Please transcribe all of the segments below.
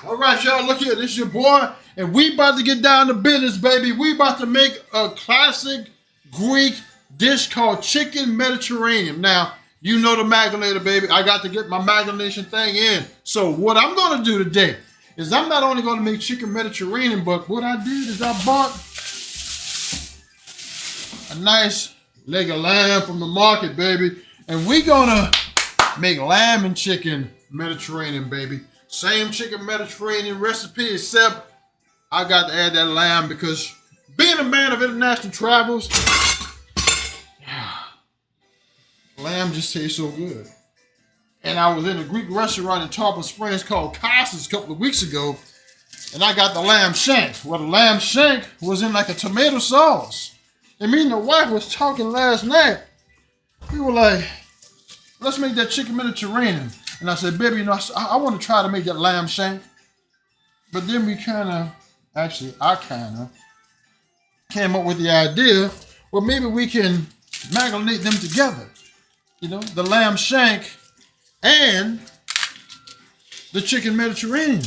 All right, y'all, look here. This is your boy, and we about to get down to business, baby. We about to make a classic Greek dish called chicken Mediterranean. Now, you know the Magdalena, baby. I got to get my Magdalena thing in. So what I'm going to do today is I'm not only going to make chicken Mediterranean, but what I did is I bought a nice leg of lamb from the market, baby. And we going to make lamb and chicken Mediterranean, baby. Same chicken Mediterranean recipe, except I got to add that lamb because being a man of international travels, lamb just tastes so good. And I was in a Greek restaurant in Tarpon Springs called Costas a couple of weeks ago, and I got the lamb shank. Well, the lamb shank was in like a tomato sauce. And me and the wife was talking last night. We were like, let's make that chicken Mediterranean. And I said, baby, you know, I want to try to make that lamb shank. But then I kind of came up with the idea, well, maybe we can marinate them together. You know, the lamb shank and the chicken Mediterranean.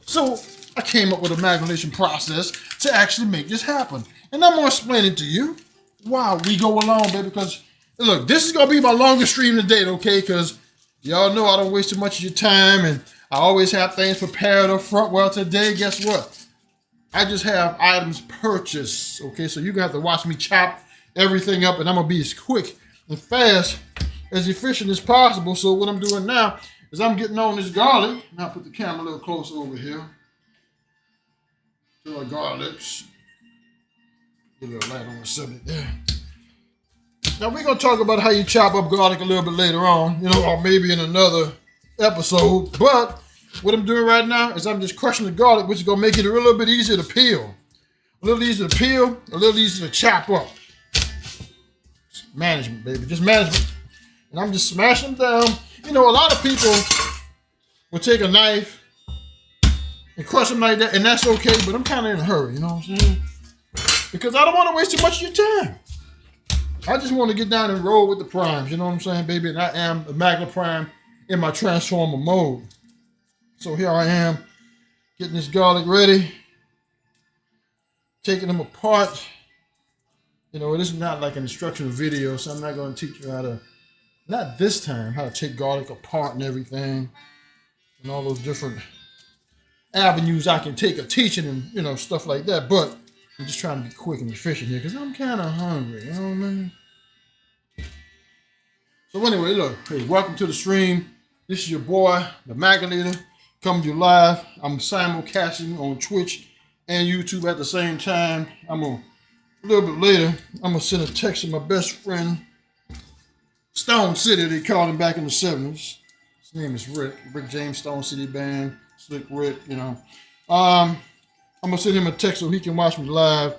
So I came up with a marination process to actually make this happen. And I'm going to explain it to you while we go along, baby, because, look, this is going to be my longest stream to date, okay, because y'all know I don't waste too much of your time, and I always have things prepared up front. Well, today, guess what? I just have items purchased, okay? So you're going to have to watch me chop everything up, and I'm going to be as quick and fast, as efficient as possible. So what I'm doing now is I'm getting on this garlic. Now put the camera a little closer over here to our garlics. Get a little light on the subject there. Now we're going to talk about how you chop up garlic a little bit later on, you know, or maybe in another episode. But what I'm doing right now is I'm just crushing the garlic, which is going to make it a little bit easier to peel. A little easier to peel, a little easier to chop up. Management, baby, just management. And I'm just smashing them down. You know, a lot of people will take a knife and crush them like that, and that's okay, but I'm kind of in a hurry, you know what I'm saying? Because I don't want to waste too much of your time. I just want to get down and roll with the primes, you know what I'm saying, baby? And I am the Magna Prime in my transformer mode. So here I am, getting this garlic ready, taking them apart. You know, this is not like an instructional video, so I'm not going to teach you how to, not this time, how to take garlic apart and everything, and all those different avenues I can take of teaching and, you know, stuff like that. But I'm just trying to be quick and efficient here because I'm kind of hungry, you know what I mean? So anyway, look, hey, welcome to the stream. This is your boy, the Magdalena, coming to you live. I'm simulcasting on Twitch and YouTube at the same time. A little bit later, I'm going to send a text to my best friend, Stone City. They called him back in the 70s. His name is Rick James, Stone City Band, Slick Rick, you know. I'm going to send him a text so he can watch me live.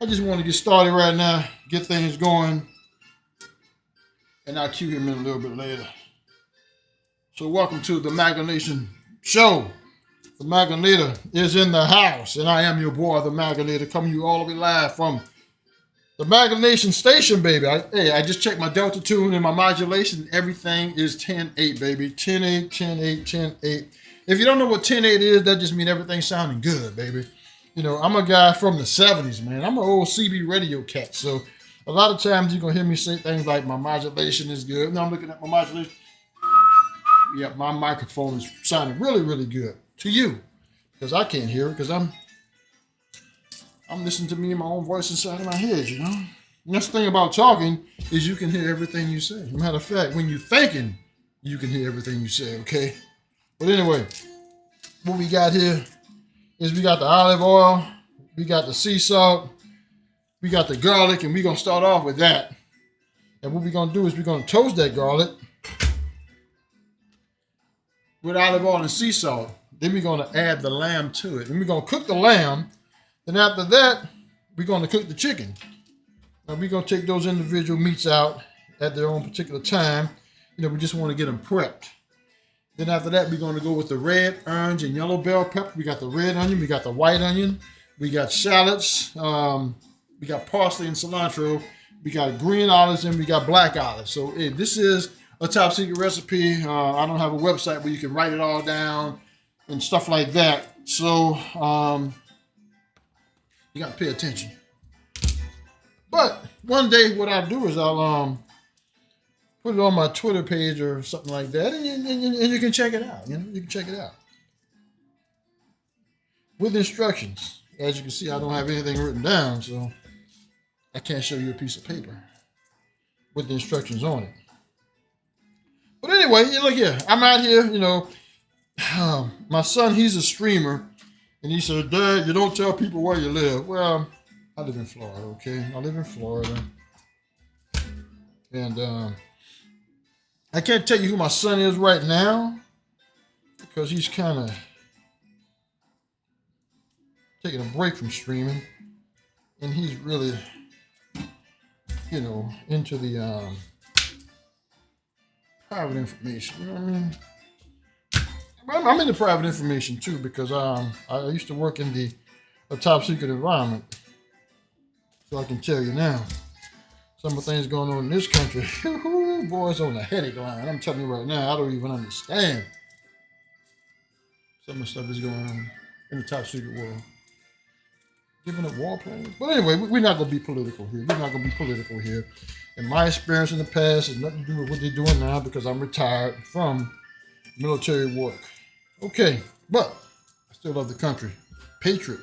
I just want to get started right now, get things going, and I'll cue him in a little bit later. So welcome to the Magdalena Show. The Magdalena is in the house, and I am your boy, the Magdalena, coming to you all the way live from the Magdalena station, baby. I just checked my delta tune and my modulation. Everything is 10.8, baby. 10.8, 10.8, 10.8. If you don't know what 10.8 is, that just means everything's sounding good, baby. You know, I'm a guy from the 70s, man. I'm an old CB radio cat. So a lot of times you're going to hear me say things like my modulation is good. Now I'm looking at my modulation. Yeah, my microphone is sounding really, really good to you. Because I can't hear it because I'm listening to me in my own voice inside of my head, you know? And that's the thing about talking is you can hear everything you say. Matter of fact, when you're thinking, you can hear everything you say, okay? But anyway, what we got here is we got the olive oil, we got the sea salt, we got the garlic, and we're going to start off with that. And what we're going to do is we're going to toast that garlic with olive oil and sea salt. Then we're going to add the lamb to it. And we're going to cook the lamb. Then after that, we're going to cook the chicken. Now we're going to take those individual meats out at their own particular time. You know, we just want to get them prepped. Then after that, we're going to go with the red, orange, and yellow bell pepper. We got the red onion. We got the white onion. We got shallots. We got parsley and cilantro. We got green olives, and we got black olives. So this is a top secret recipe. I don't have a website where you can write it all down. and stuff like that. So you got to pay attention. But one day, what I'll do is I'll put it on my Twitter page or something like that, and you can check it out. You can check it out with instructions. As you can see, I don't have anything written down, so I can't show you a piece of paper with the instructions on it. But anyway, look here. I'm out here, my son, he's a streamer, and he said, Dad, you don't tell people where you live. Well, I live in Florida, okay? I live in Florida. And I can't tell you who my son is right now because he's kind of taking a break from streaming. And he's really, into the private information. You know what I mean? I'm into private information too because I used to work in a top secret environment. So I can tell you now, some of the things going on in this country, boys on the headache line. I'm telling you right now, I don't even understand some of the stuff that's going on in the top secret world. Giving up war planes. But anyway, we're not going to be political here. We're not going to be political here. And my experience in the past has nothing to do with what they're doing now because I'm retired from military work. Okay, but I still love the country. Patriot.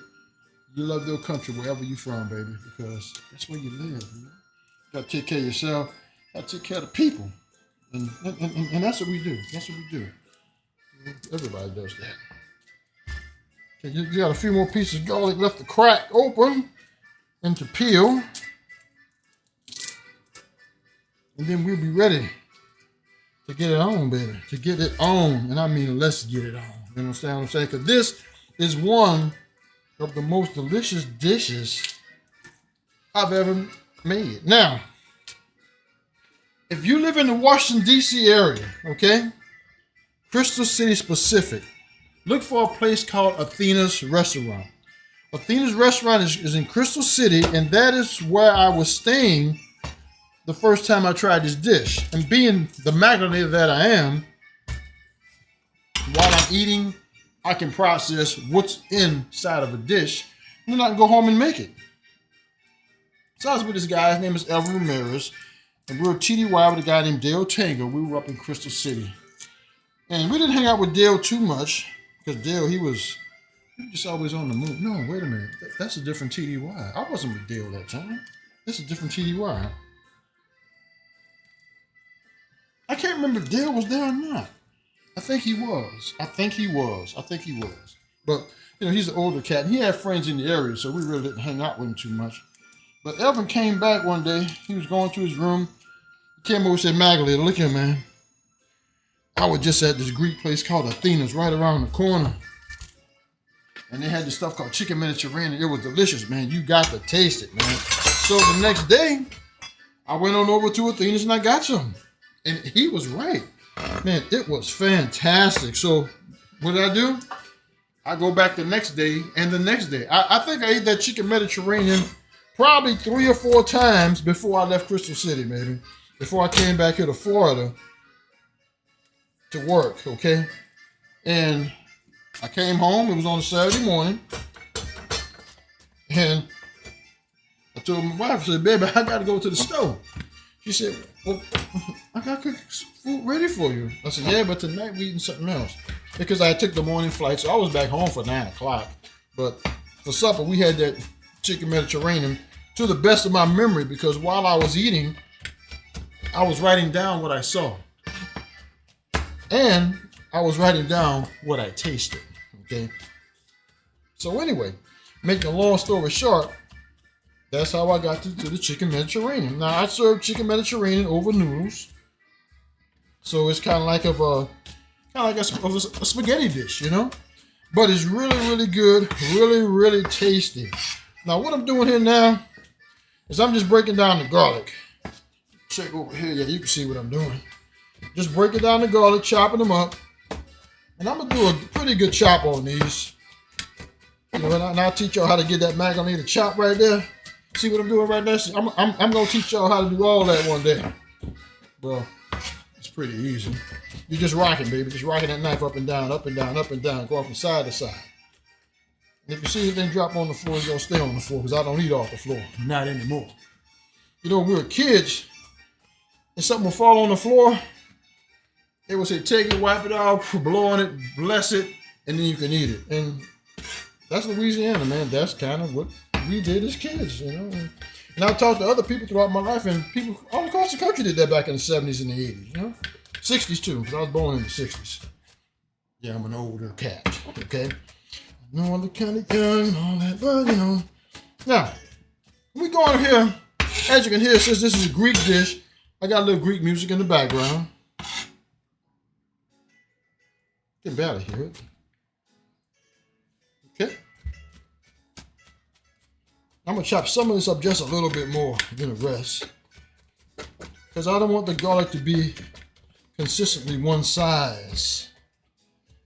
You love your country wherever you're from, baby, because that's where you live. You got to take care of yourself. Got to take care of the people. And that's what we do. That's what we do. Everybody does that. Okay, you got a few more pieces of garlic left to crack open and to peel. And then we'll be ready to get it on, baby. To get it on. And I mean, let's get it on. You understand what I'm saying? Because this is one of the most delicious dishes I've ever made. Now, if you live in the Washington, D.C. area, okay, Crystal City specific, look for a place called Athena's Restaurant. Athena's Restaurant is in Crystal City, and that is where I was staying the first time I tried this dish. And being the magnate that I am, while I'm eating, I can process what's inside of a dish, and then I can go home and make it. So I was with this guy, his name is Elvin Ramirez, and we were TDY with a guy named Dale Tango. We were up in Crystal City. And we didn't hang out with Dale too much, because Dale, he was just always on the move. No, wait a minute. That's a different TDY. I wasn't with Dale that time. This is a different TDY. I can't remember if Dale was there or not. I think he was. But, he's an older cat. And he had friends in the area, so we really didn't hang out with him too much. But Elvin came back one day. He was going to his room. He came over and said, Magdalene, look here, man. I was just at this Greek place called Athena's right around the corner. And they had this stuff called chicken Mediterranean. It was delicious, man. You got to taste it, man. So the next day, I went on over to Athena's and I got some. And he was right. Man, it was fantastic. So what did I do? I go back the next day and the next day. I think I ate that chicken Mediterranean probably 3 or 4 times before I left Crystal City, maybe. Before I came back here to Florida to work, okay? And I came home. It was on a Saturday morning. And I told my wife, I said, baby, I got to go to the store. She said, well, I got to cook food ready for you. I said, yeah, but tonight we eating something else. Because I took the morning flight, so I was back home for 9 o'clock. But for supper, we had that chicken Mediterranean to the best of my memory, because while I was eating, I was writing down what I saw. And I was writing down what I tasted, okay? So anyway, making a long story short, that's how I got to the chicken Mediterranean. Now, I serve chicken Mediterranean over noodles. So it's kind of like a spaghetti dish, But it's really, really good, really, really tasty. Now, what I'm doing here now is I'm just breaking down the garlic. Check over here. Yeah, you can see what I'm doing. Just breaking down the garlic, chopping them up. And I'm going to do a pretty good chop on these. And I'll teach y'all how to get that macaroni to chop right there. See what I'm doing right there? See, I'm going to teach y'all how to do all that one day. Well, it's pretty easy. You're just rocking, baby. Just rocking that knife up and down, up and down, up and down, going from side to side. And if you see anything drop on the floor, it's gonna stay on the floor because I don't eat off the floor. Not anymore. You know, when we were kids, and something would fall on the floor, they would say, take it, wipe it off, blow on it, bless it, and then you can eat it. And that's Louisiana, man. That's kind of what we did as kids, you know. And I talked to other people throughout my life, and people all across the country did that back in the 70s and the 80s, you know. 60s too, because I was born in the 60s. Yeah, I'm an older cat, okay? No other kind of young and all that, but you know. Now, we go on here, as you can hear, since this is a Greek dish, I got a little Greek music in the background. You can barely hear it. Okay. I'm gonna chop some of this up just a little bit more than the rest, because I don't want the garlic to be consistently one size.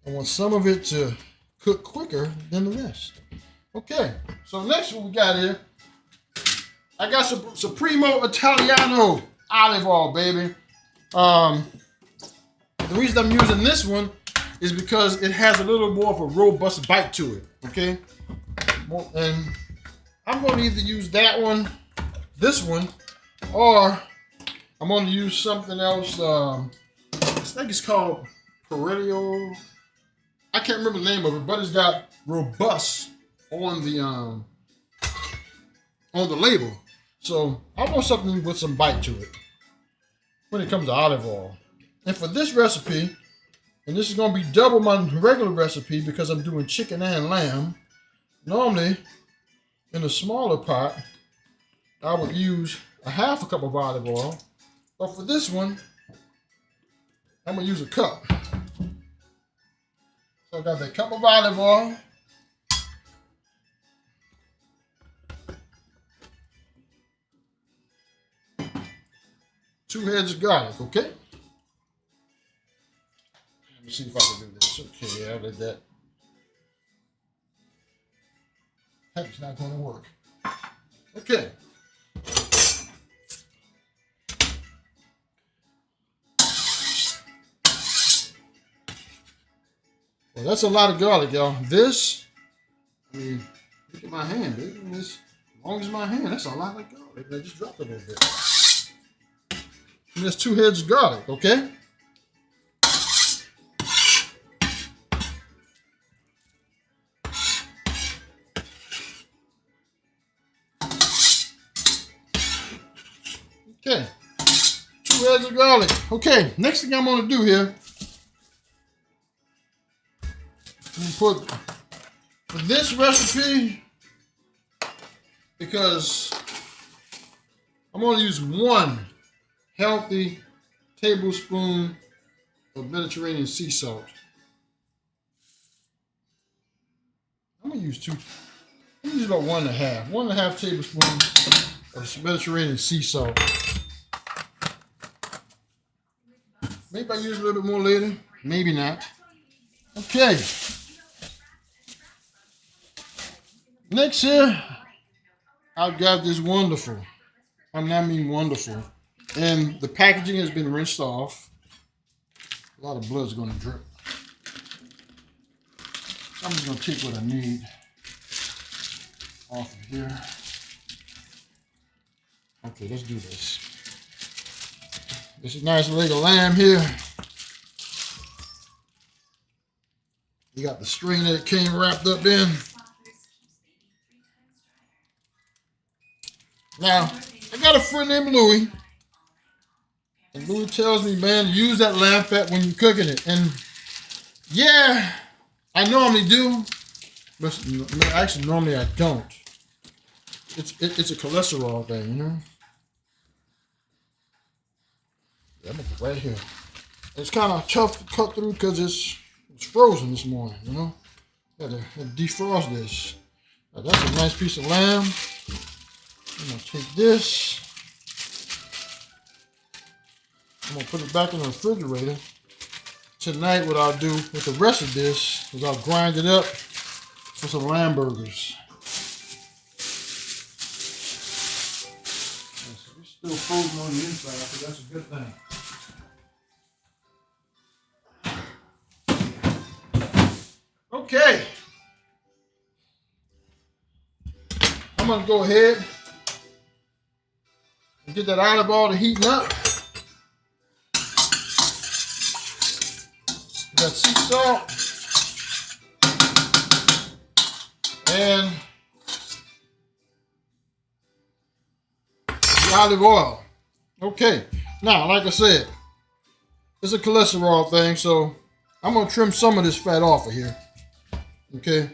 I want some of it to cook quicker than the rest. Okay, so next what we got here, I got some Supremo Italiano olive oil, baby. The reason I'm using this one is because it has a little more of a robust bite to it, okay? And I'm going to either use that one, this one, or I'm going to use something else. I think it's called Perillo. I can't remember the name of it, but it's got robust on the label. So I want something with some bite to it when it comes to olive oil. And for this recipe, and this is going to be double my regular recipe because I'm doing chicken and lamb. Normally, in a smaller pot, I would use a half a cup of olive oil. But for this one, I'm going to use a cup. So I got that cup of olive oil. Two heads of garlic, okay? Let me see if I can do this. Okay, I'll let that. It's not going to work. Okay. Well, that's a lot of garlic, y'all. This, I mean, look at my hand, baby. As long as my hand, that's a lot of garlic. I just dropped a little bit. And there's 2 heads of garlic, okay? Okay, 2 heads of garlic. Okay, next thing I'm going to do here, I'm going to put for this recipe, because I'm going to use 1 healthy tablespoon of Mediterranean sea salt. I'm going to use 2. I'm going to use about 1.5 tablespoons of Mediterranean sea salt. Maybe I use a little bit more later. Maybe not. Okay. Next here, I've got this wonderful. I mean wonderful. And the packaging has been rinsed off. A lot of blood's going to drip. I'm just going to take what I need off of here. Okay, let's do this. This is a nice leg of lamb here. You got the string that it came wrapped up in. Now, I got a friend named Louie. And Louie tells me, man, use that lamb fat when you're cooking it. And yeah, I normally do. But actually, normally I don't. It's a cholesterol thing, you know? Yeah, I'm gonna put right here. It's kind of tough to cut through because it's frozen this morning, you know? Got to defrost this. Now, that's a nice piece of lamb. I'm gonna take this. I'm gonna put it back in the refrigerator. Tonight, what I'll do with the rest of this is I'll grind it up for some lamb burgers. It's still frozen on the inside, so that's a good thing. Okay. I'm going to go ahead and get that olive oil to heating up. Got sea salt and the olive oil. Okay, now like I said, it's a cholesterol thing, so I'm gonna trim some of this fat off of here. Okay.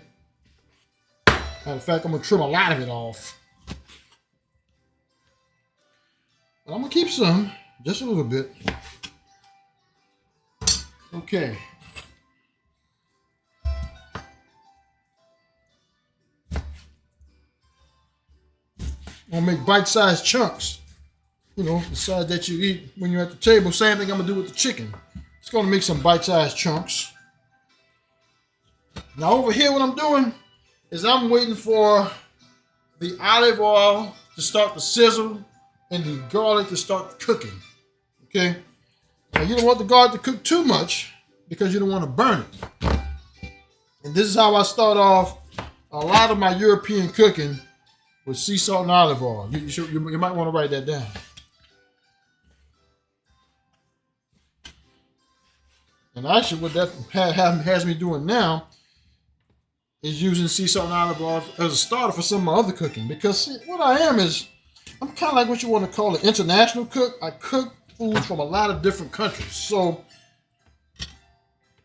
Matter of fact, I'm gonna trim a lot of it off. But I'm gonna keep some, just a little bit. Okay. I'm gonna make bite-sized chunks. You know, the size that you eat when you're at the table. Same thing I'm gonna do with the chicken. It's gonna make some bite-sized chunks. Now over here, what I'm doing is I'm waiting for the olive oil to start to sizzle and the garlic to start cooking. Okay? Now you don't want the garlic to cook too much because you don't want to burn it. And this is how I start off a lot of my European cooking, with sea salt and olive oil. You might want to write that down. And actually what that has me doing now is using sea salt and olive oil as a starter for some of my other cooking. Because see, what I am is, I'm kind of like what you want to call an international cook. I cook food from a lot of different countries. So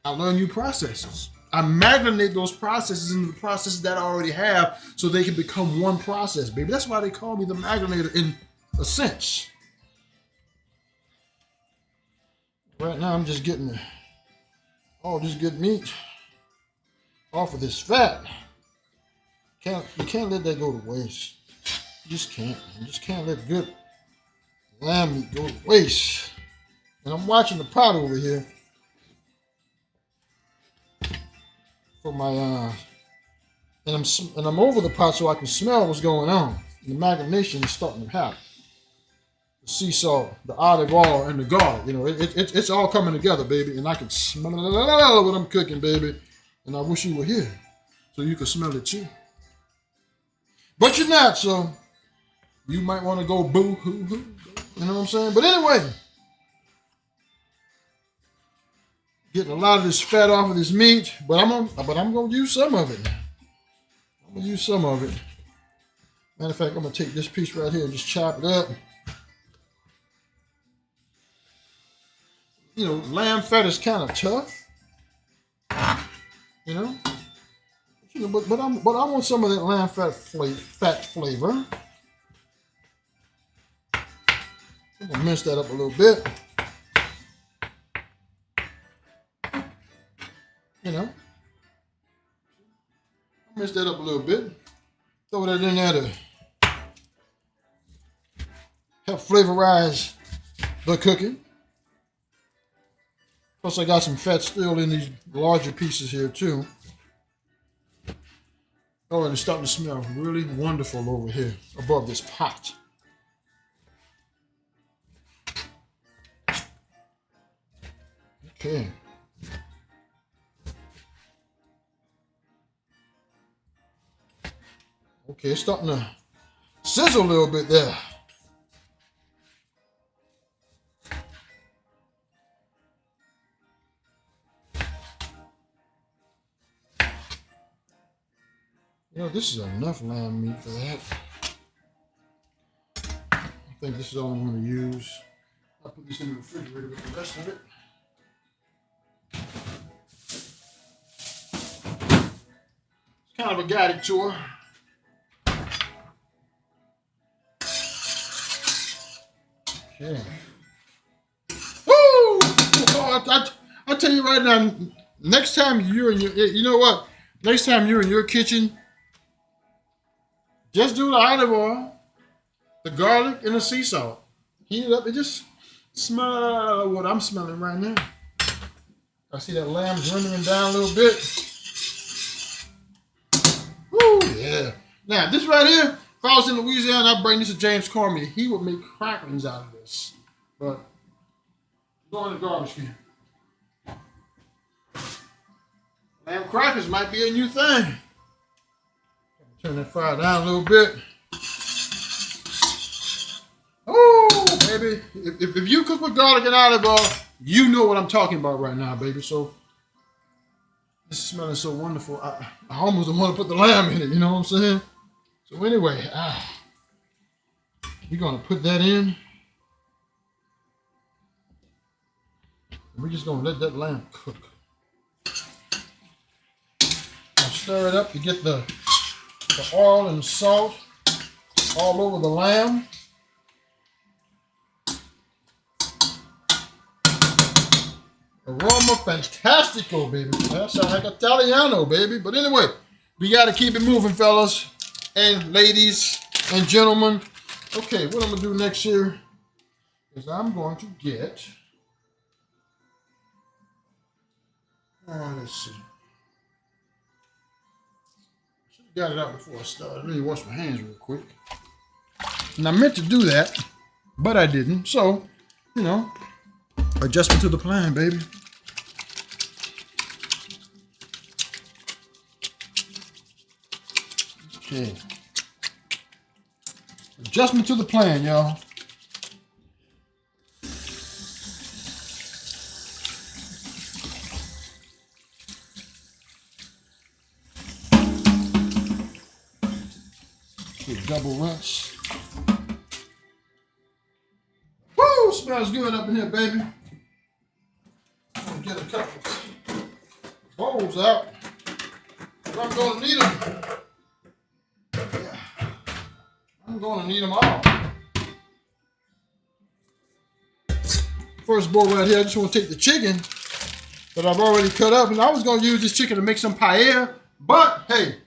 I learn new processes. I marinate those processes into the processes that I already have so they can become one process, baby. That's why they call me the marinator in a sense. Right now I'm just getting all this good meat off of this fat. You can't let that go to waste. You just can't. You just can't let good lamb meat go to waste. And I'm watching the pot over here for my and I'm over the pot so I can smell what's going on. The marination is starting to happen. The sea salt, the olive oil, and the garlic. You know, it's all coming together, baby. And I can smell what I'm cooking, baby. And I wish you were here so you could smell it too. But you're not, so you might want to go boo-hoo-hoo. You know what I'm saying? But anyway, getting a lot of this fat off of this meat, but I'm gonna use some of it. I'm gonna use some of it. Matter of fact, I'm gonna take this piece right here and just chop it up. You know, lamb fat is kind of tough. You know, but I want some of that lamb fat flavor. I'm gonna mince that up a little bit. You know, mince that up a little bit. Throw that in there to help flavorize the cooking. Plus, I got some fat still in these larger pieces here too. Oh, and it's starting to smell really wonderful over here above this pot. Okay. Okay, it's starting to sizzle a little bit there. You know, this is enough lamb meat for that. I think this is all I'm going to use. I'll put this in the refrigerator with the rest of it. It's kind of a guided tour. Okay. Woo! Oh, I tell you right now, next time you're in you know what? Next time you're in your kitchen, just do the olive oil, the garlic, and the sea salt. Heat it up and just smell what I'm smelling right now. I see that lamb's rendering down a little bit. Woo, yeah. Now, this right here, if I was in Louisiana, I'd bring this to James Cormier. He would make cracklings out of this. But, go in the garbage can. Lamb crackers might be a new thing. Turn that fire down a little bit. Oh, baby. If you cook with garlic and olive oil, you know what I'm talking about right now, baby. So, this is smelling so wonderful. I almost don't want to put the lamb in it, you know what I'm saying? So anyway, we're going to put that in. We're just going to let that lamb cook. Now stir it up to get the oil and salt all over the lamb. Aroma fantastico, baby. That sounds like Italiano, baby. But anyway, we got to keep it moving, fellas and ladies and gentlemen. Okay, what I'm going to do next here is I'm going to get... let's see. Should have got it out before I started. Let me wash my hands real quick. And I meant to do that, but I didn't. So, you know, adjustment to the plan, baby. Okay. Adjustment to the plan, y'all. Double rinse. Woo! Smells good up in here, baby. I'm gonna get a couple bowls out. I'm gonna need them. Yeah. I'm gonna need them all. First bowl right here, I just want to take the chicken that I've already cut up, and I was gonna use this chicken to make some paella, but hey,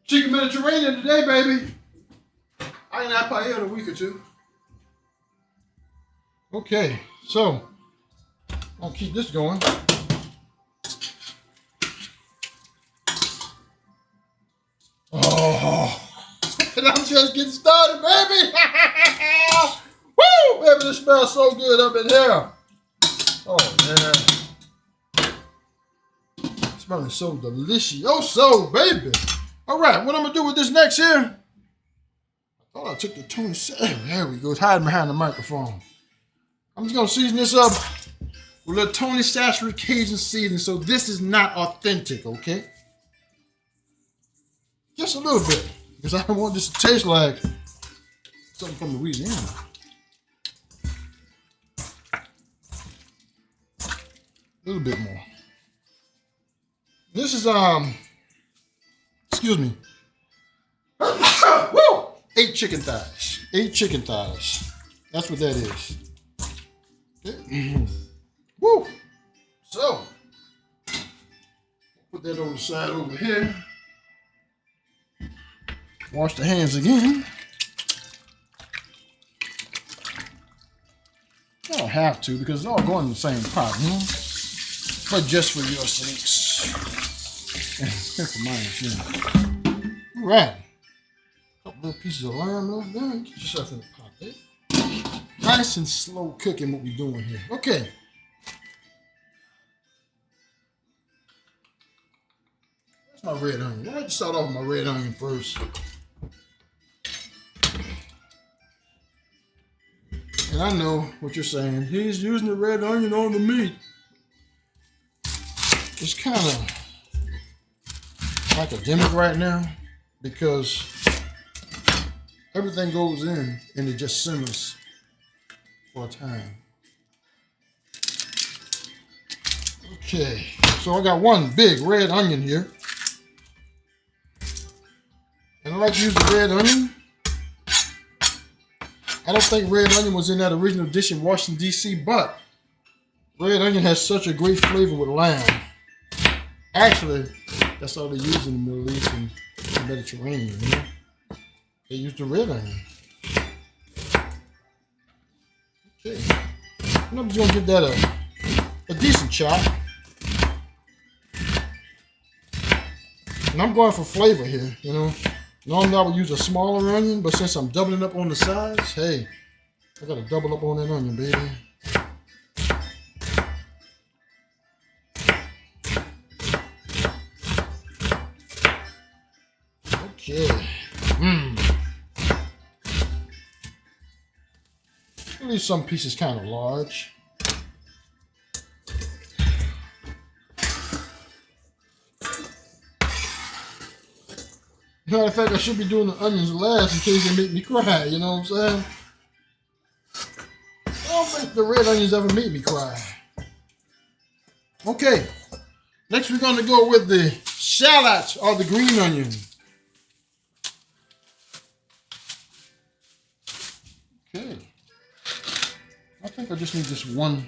chicken Mediterranean today, baby. I ain't had paella in a week or two. Okay, so I'll keep this going. Oh, and I'm just getting started, baby. Woo, baby, this smells so good up in here. Oh, yeah. Smelling so delicious. Oh, so, baby. All right, what I'm going to do with this next here? Oh, I took the Tony. There we go. It's hiding behind the microphone. I'm just going to season this up with a little Tony Chachere's Cajun seasoning. So this is not authentic, okay? Just a little bit. Because I don't want this to taste like something from Louisiana. A little bit more. This is, excuse me. Woo! 8 chicken thighs. 8 chicken thighs. That's what that is. Okay. Woo! So, put that on the side over here. Wash the hands again. I don't have to because it's all going in the same pot, you know? But just for your sakes. And for mine, too. All right. Couple little pieces of lamb left there. Get yourself in the pot there. Nice and slow cooking what we're doing here. Okay. That's my red onion. I like to start off with my red onion first. And I know what you're saying. He's using the red onion on the meat. It's kind of academic right now because everything goes in and it just simmers for a time. Okay, so I got one big red onion here. And I like to use the red onion. I don't think red onion was in that original dish in Washington, D.C., but red onion has such a great flavor with lamb. Actually, that's all they use in the Middle East and the Mediterranean, you know? They use the red onion. Okay. And I'm just going to give that a decent chop. And I'm going for flavor here, you know? Normally I would use a smaller onion, but since I'm doubling up on the size, hey, I got to double up on that onion, baby. At least some pieces kind of large. Matter of fact, I should be doing the onions last in case they make me cry, you know what I'm saying? I don't think the red onions ever made me cry. Okay, next we're going to go with the shallots or the green onion. Okay, I think I just need this one,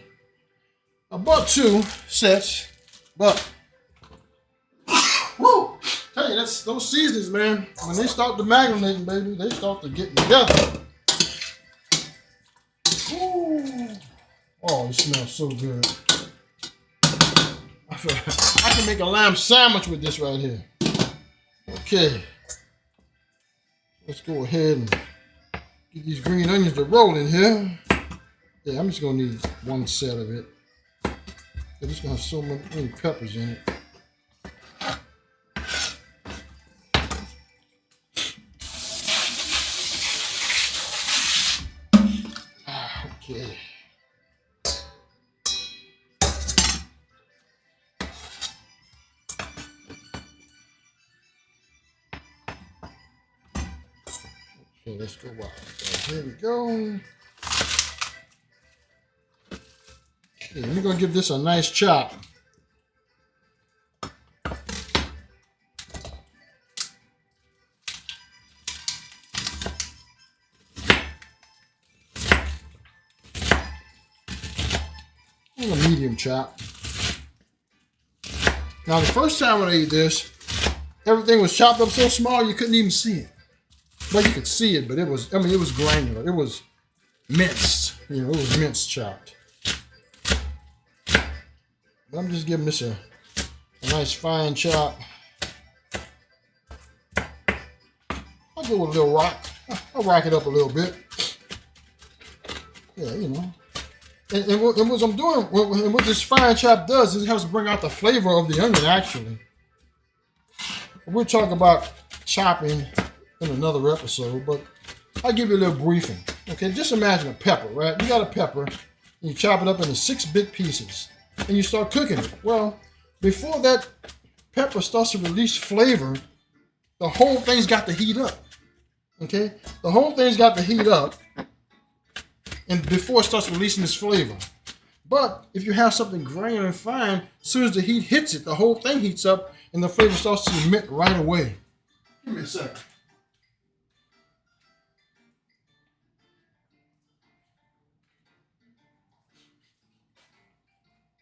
about 2 sets, but woo! Tell you, that's those seasonings, man. When they start to marinating, baby, they start to get together. Ooh. Oh, it smells so good. I feel I can make a lamb sandwich with this right here. Okay. Let's go ahead and get these green onions to roll in here. Yeah, I'm just gonna need 1 set of it. It's just gonna have so many peppers in it. Okay. Okay, let's go wild. Here we go. Okay, we're gonna give this a nice chop. A medium chop. Now the first time when I ate this, everything was chopped up so small you couldn't even see it. Well, you could see it, but it was, I mean, it was granular. It was minced. You know, it was minced chopped. But I'm just giving this a nice fine chop. I'll go with a little rock. I'll rock it up a little bit. Yeah, you know. And what I'm doing, and what this fine chop does is it helps bring out the flavor of the onion, actually. We'll talk about chopping in another episode, but I'll give you a little briefing. Okay, just imagine a pepper, right? You got a pepper, and you chop it up into 6 big pieces, and you start cooking it. Well, before that pepper starts to release flavor, the whole thing's got to heat up. Okay? The whole thing's got to heat up. And before it starts releasing this flavor. But if you have something granular and fine, as soon as the heat hits it, the whole thing heats up and the flavor starts to emit right away. Give me a second.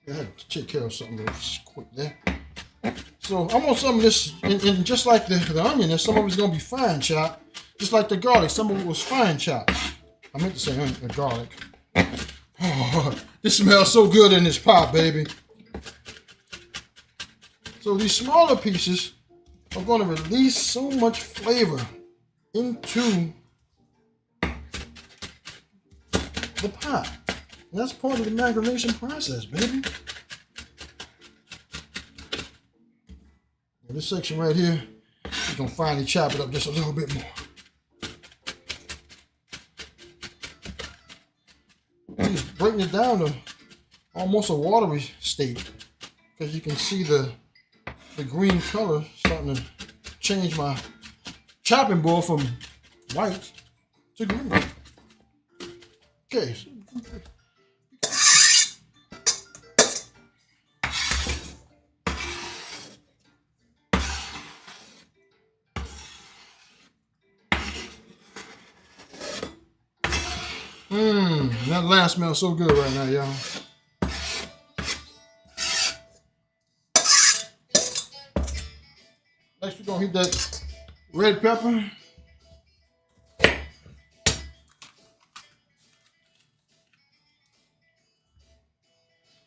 I had to take care of something real quick there. So I'm on some of this, and just like the onion, some of it's going to be fine chopped. Just like the garlic, some of it was fine chopped. I meant to say onion, garlic. Oh, this smells so good in this pot, baby. So these smaller pieces are going to release so much flavor into the pot. And that's part of the marination process, baby. And this section right here, we're going to finally chop it up just a little bit more. Just breaking it down to almost a watery state, because you can see the green color starting to change my chopping board from white to green. Okay. That lamb smells so good right now, y'all. Next, we're gonna hit that red pepper.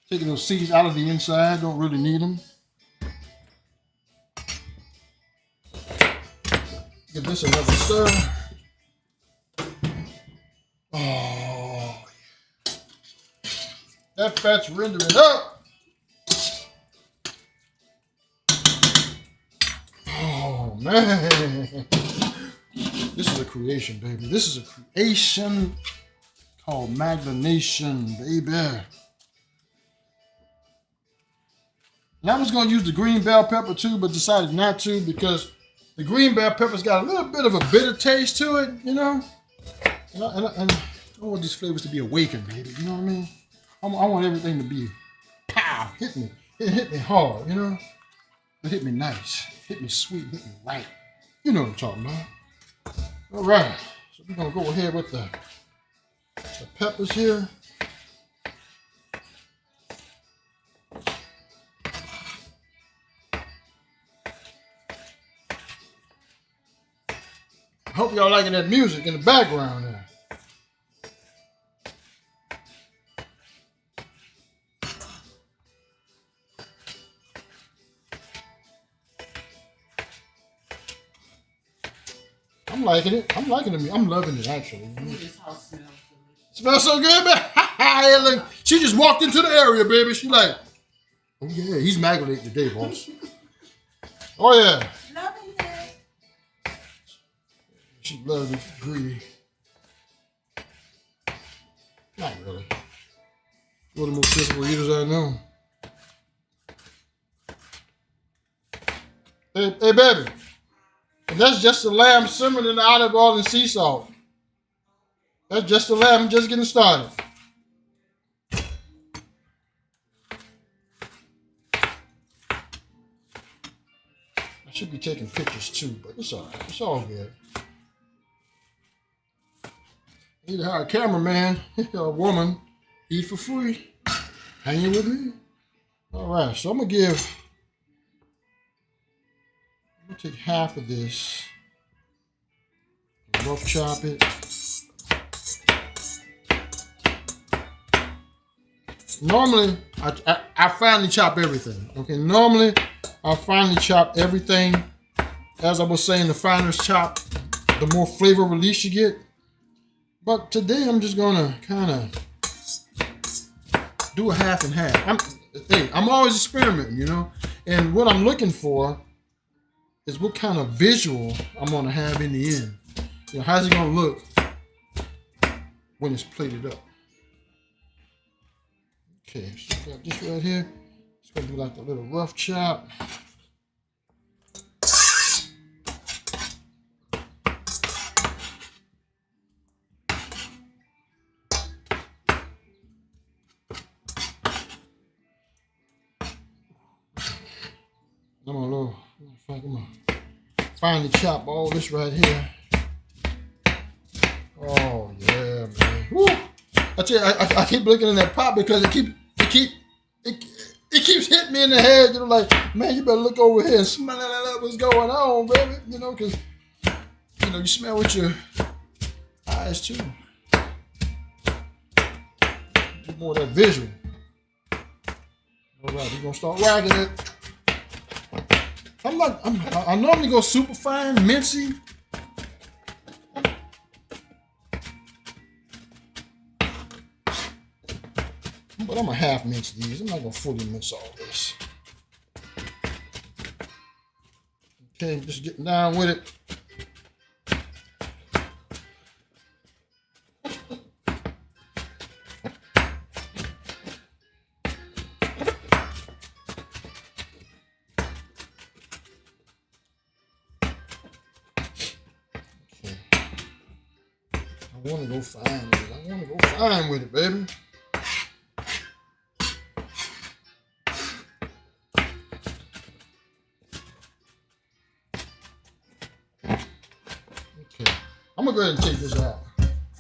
Taking those seeds out of the inside, don't really need them. Give this another stir. Oh, that fat's rendering up. Oh, man. This is a creation, baby. This is a creation. called Magna Nation, baby. And I was going to use the green bell pepper too, but decided not to because the green bell pepper's got a little bit of a bitter taste to it, you know? And I want these flavors to be awakened, baby, you know what I mean? I want everything to be, pow, hit me. Hit me hard, you know? But hit me nice, hit me sweet, hit me right. You know what I'm talking about. All right, so we're going to go ahead with the peppers here. I hope y'all liking that music in the background there. I'm liking it. I'm liking it. I'm loving it, actually. This house smells delicious. Smells so good, man. Look, she just walked into the area, baby. She like, oh, yeah, he's magulating today, boss. Oh, yeah. Loving it. She loves it, greedy. Not really. One of the most sensible eaters I know. Hey, baby. And that's just the lamb simmered in the olive oil and sea salt. That's just the lamb just getting started. I should be taking pictures too, but it's all right. It's all good. Need to hire a cameraman or a woman, eat for free. Hanging with me. All right, so I'm going to take half of this, rough chop it. Normally, I finely chop everything. Okay, normally I finely chop everything. As I was saying, the finer it's chopped, the more flavor release you get. But today I'm just gonna kind of do a half and half. I'm always experimenting, you know. And what I'm looking for is what kind of visual I'm gonna have in the end. You know, how's it gonna look when it's plated up? Okay, so I got this right here. It's gonna be like a little rough chop. I'm gonna finally chop all this right here. Oh yeah, man. Woo. I tell you, I keep looking in that pot because it keeps hitting me in the head. You know, like, man, you better look over here and smell what's going on, baby. You know, because you know you smell with your eyes too. Get more of that visual. All right, we're gonna start whacking it. I normally go super fine, mincy. But I'm gonna half mince these. I'm not gonna fully mince all this. Okay, just getting down with it. I want to go fine with it. I want to go fine with it, baby. Okay. I'm going to go ahead and take this out.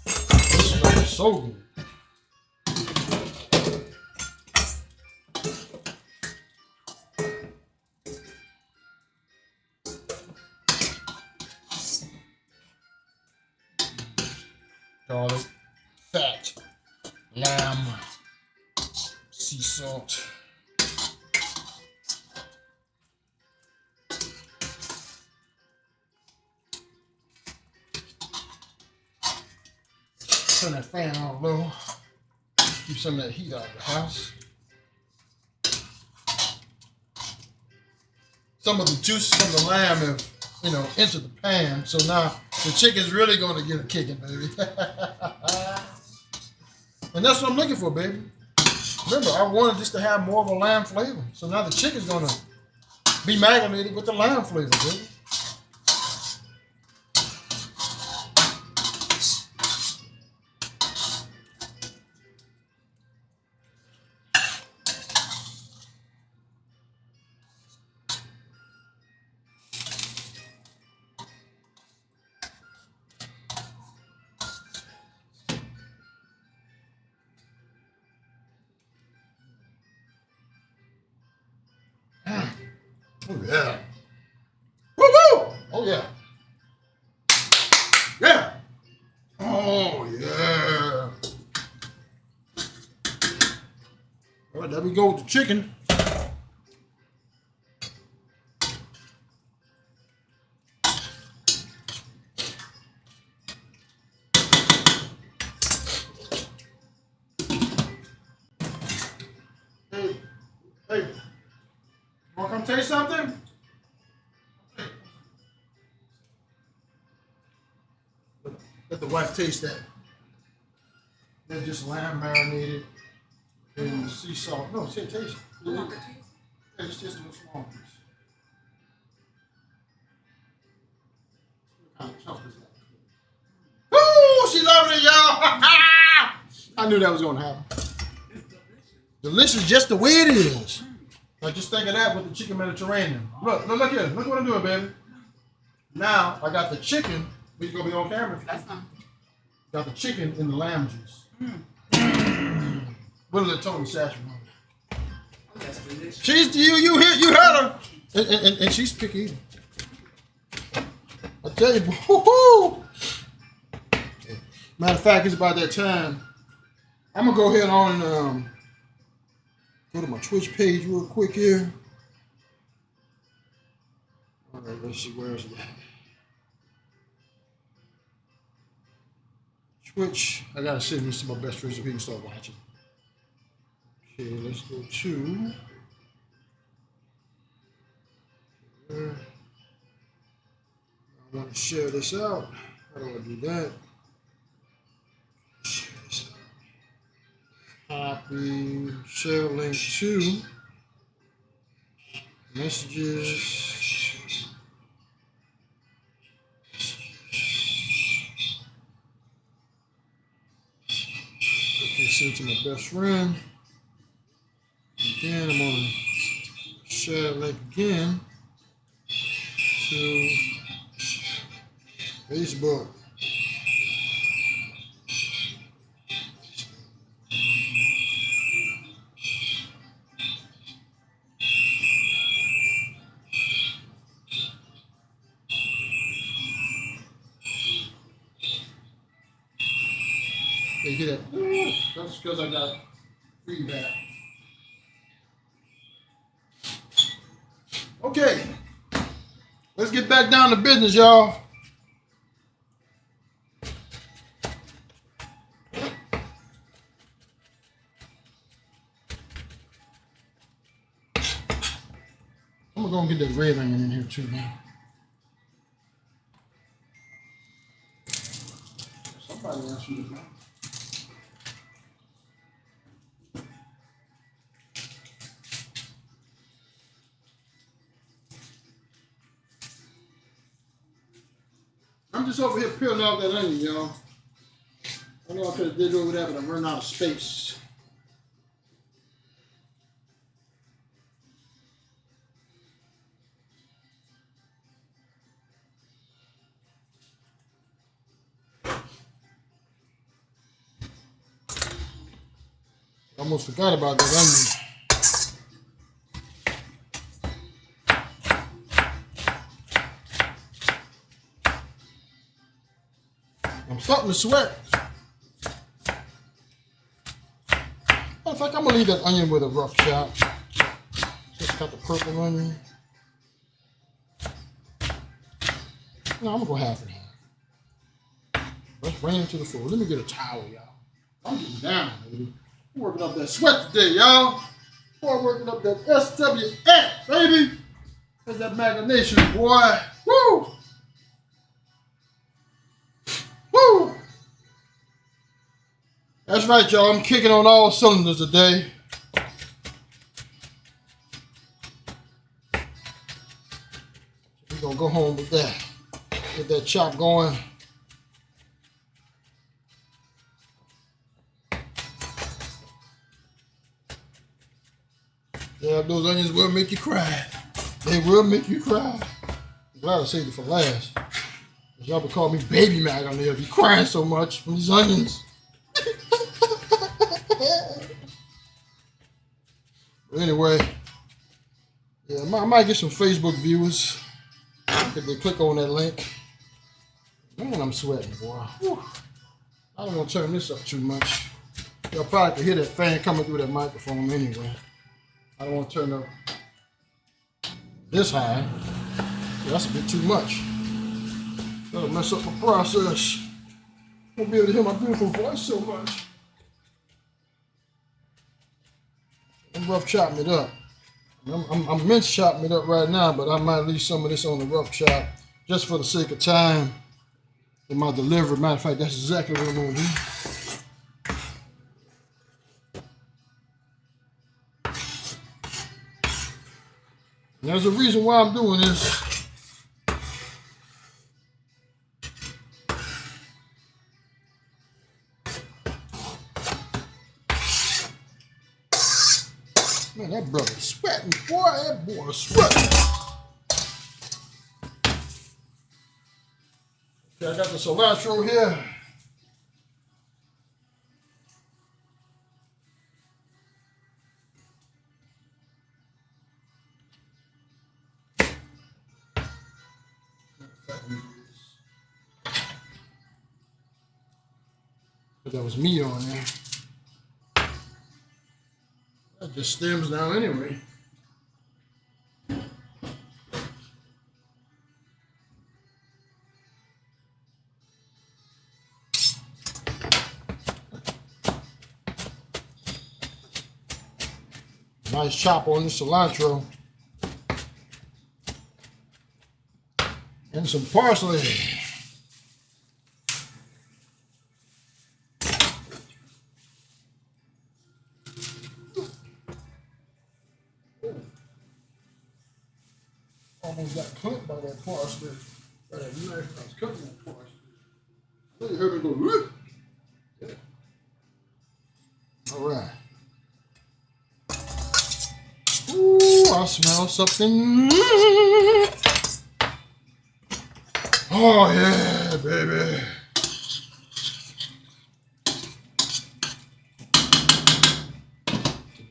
This smells so good. Garlic, fat, lamb, sea salt. Turn that fan on low. Keep some of that heat out of the house. Some of the juices from the lamb have, you know, entered the pan, so now the chicken's really going to get a kicking, baby. And that's what I'm looking for, baby. Remember, I wanted this to have more of a lamb flavor. So now the chicken's gonna be marinated with the lamb flavor, baby. Oh yeah. Woo woo! Oh yeah. Yeah. Oh yeah. All right, there we go with the chicken. Hey, hey, wanna come taste something? Let the wife taste that. That's just lamb marinated in sea salt. No, say taste it. Yeah, it's just a little small piece. What kind of chunk is that? Woo! She loving it, y'all! I knew that was gonna happen. Delicious just the way it is. Now just think of that with the chicken Mediterranean. Look here. Look what I'm doing, baby. Now I got the chicken. We're gonna be on camera. That's fine. Got the chicken in the lamb juice. With a little Tony Satchel on it. Oh, that's delicious. She's you heard her. And she's picky eating. I tell you, woo-hoo. Matter of fact, it's about that time. I'm gonna go ahead on and go to my Twitch page real quick here. All right, let's see, where is it at? Twitch. I gotta send this to my best friend so he can start watching. Okay, let's go to. I want to share this out. How do I do that? Share this out. Copy, share link to messages. Okay, send it to my best friend. Again, I'm gonna share link again to Facebook. You hear that? That's because I got feedback. Okay, let's get back down to business, y'all. I'm gonna go and get that red onion in here too, man. Somebody asked you to know. I'm just over here peeling off that onion, y'all. I know I could have did over that, but I'm running out of space. Almost forgot about that onion. I'm starting to sweat. Matter of fact, I'm gonna leave that onion with a rough chop. Just got the purple onion. No, I'm gonna go half and half. Let's rain into the floor. Let me get a towel, y'all. I'm getting down, baby. I'm working up that sweat today, y'all. I'm working up that SWF, baby. That's that magnation, boy. Woo! Woo! That's right, y'all. I'm kicking on all cylinders today. We're going to go home with that. Get that chop going. Yeah, those onions will make you cry. They will make you cry. I'm glad I saved it for last. Y'all would call me Baby Mac on there. Be crying so much from these onions. But anyway, yeah, I might get some Facebook viewers if they click on that link. Man, I'm sweating, boy. Whew. I don't want to turn this up too much. Y'all probably can hear that fan coming through that microphone anyway. I don't want to turn up this high. Yeah, that's a bit too much. That'll mess up my process. I won't be able to hear my beautiful voice so much. I'm rough chopping it up. I'm mince chopping it up right now, but I might leave some of this on the rough chop just for the sake of time in my delivery. Matter of fact, that's exactly what I'm going to do. And there's a reason why I'm doing this. Man, that brother's sweating, boy. That boy's sweating. Okay, I got the cilantro here. But there was meat on there. That just stems now anyway. Nice chop on the cilantro. And some parsley. Almost got clipped by that parsley. By that knife. I was cutting that parsley. I think you heard me go, whoop. Yeah. All right. Ooh, I smell something. Oh, yeah, baby.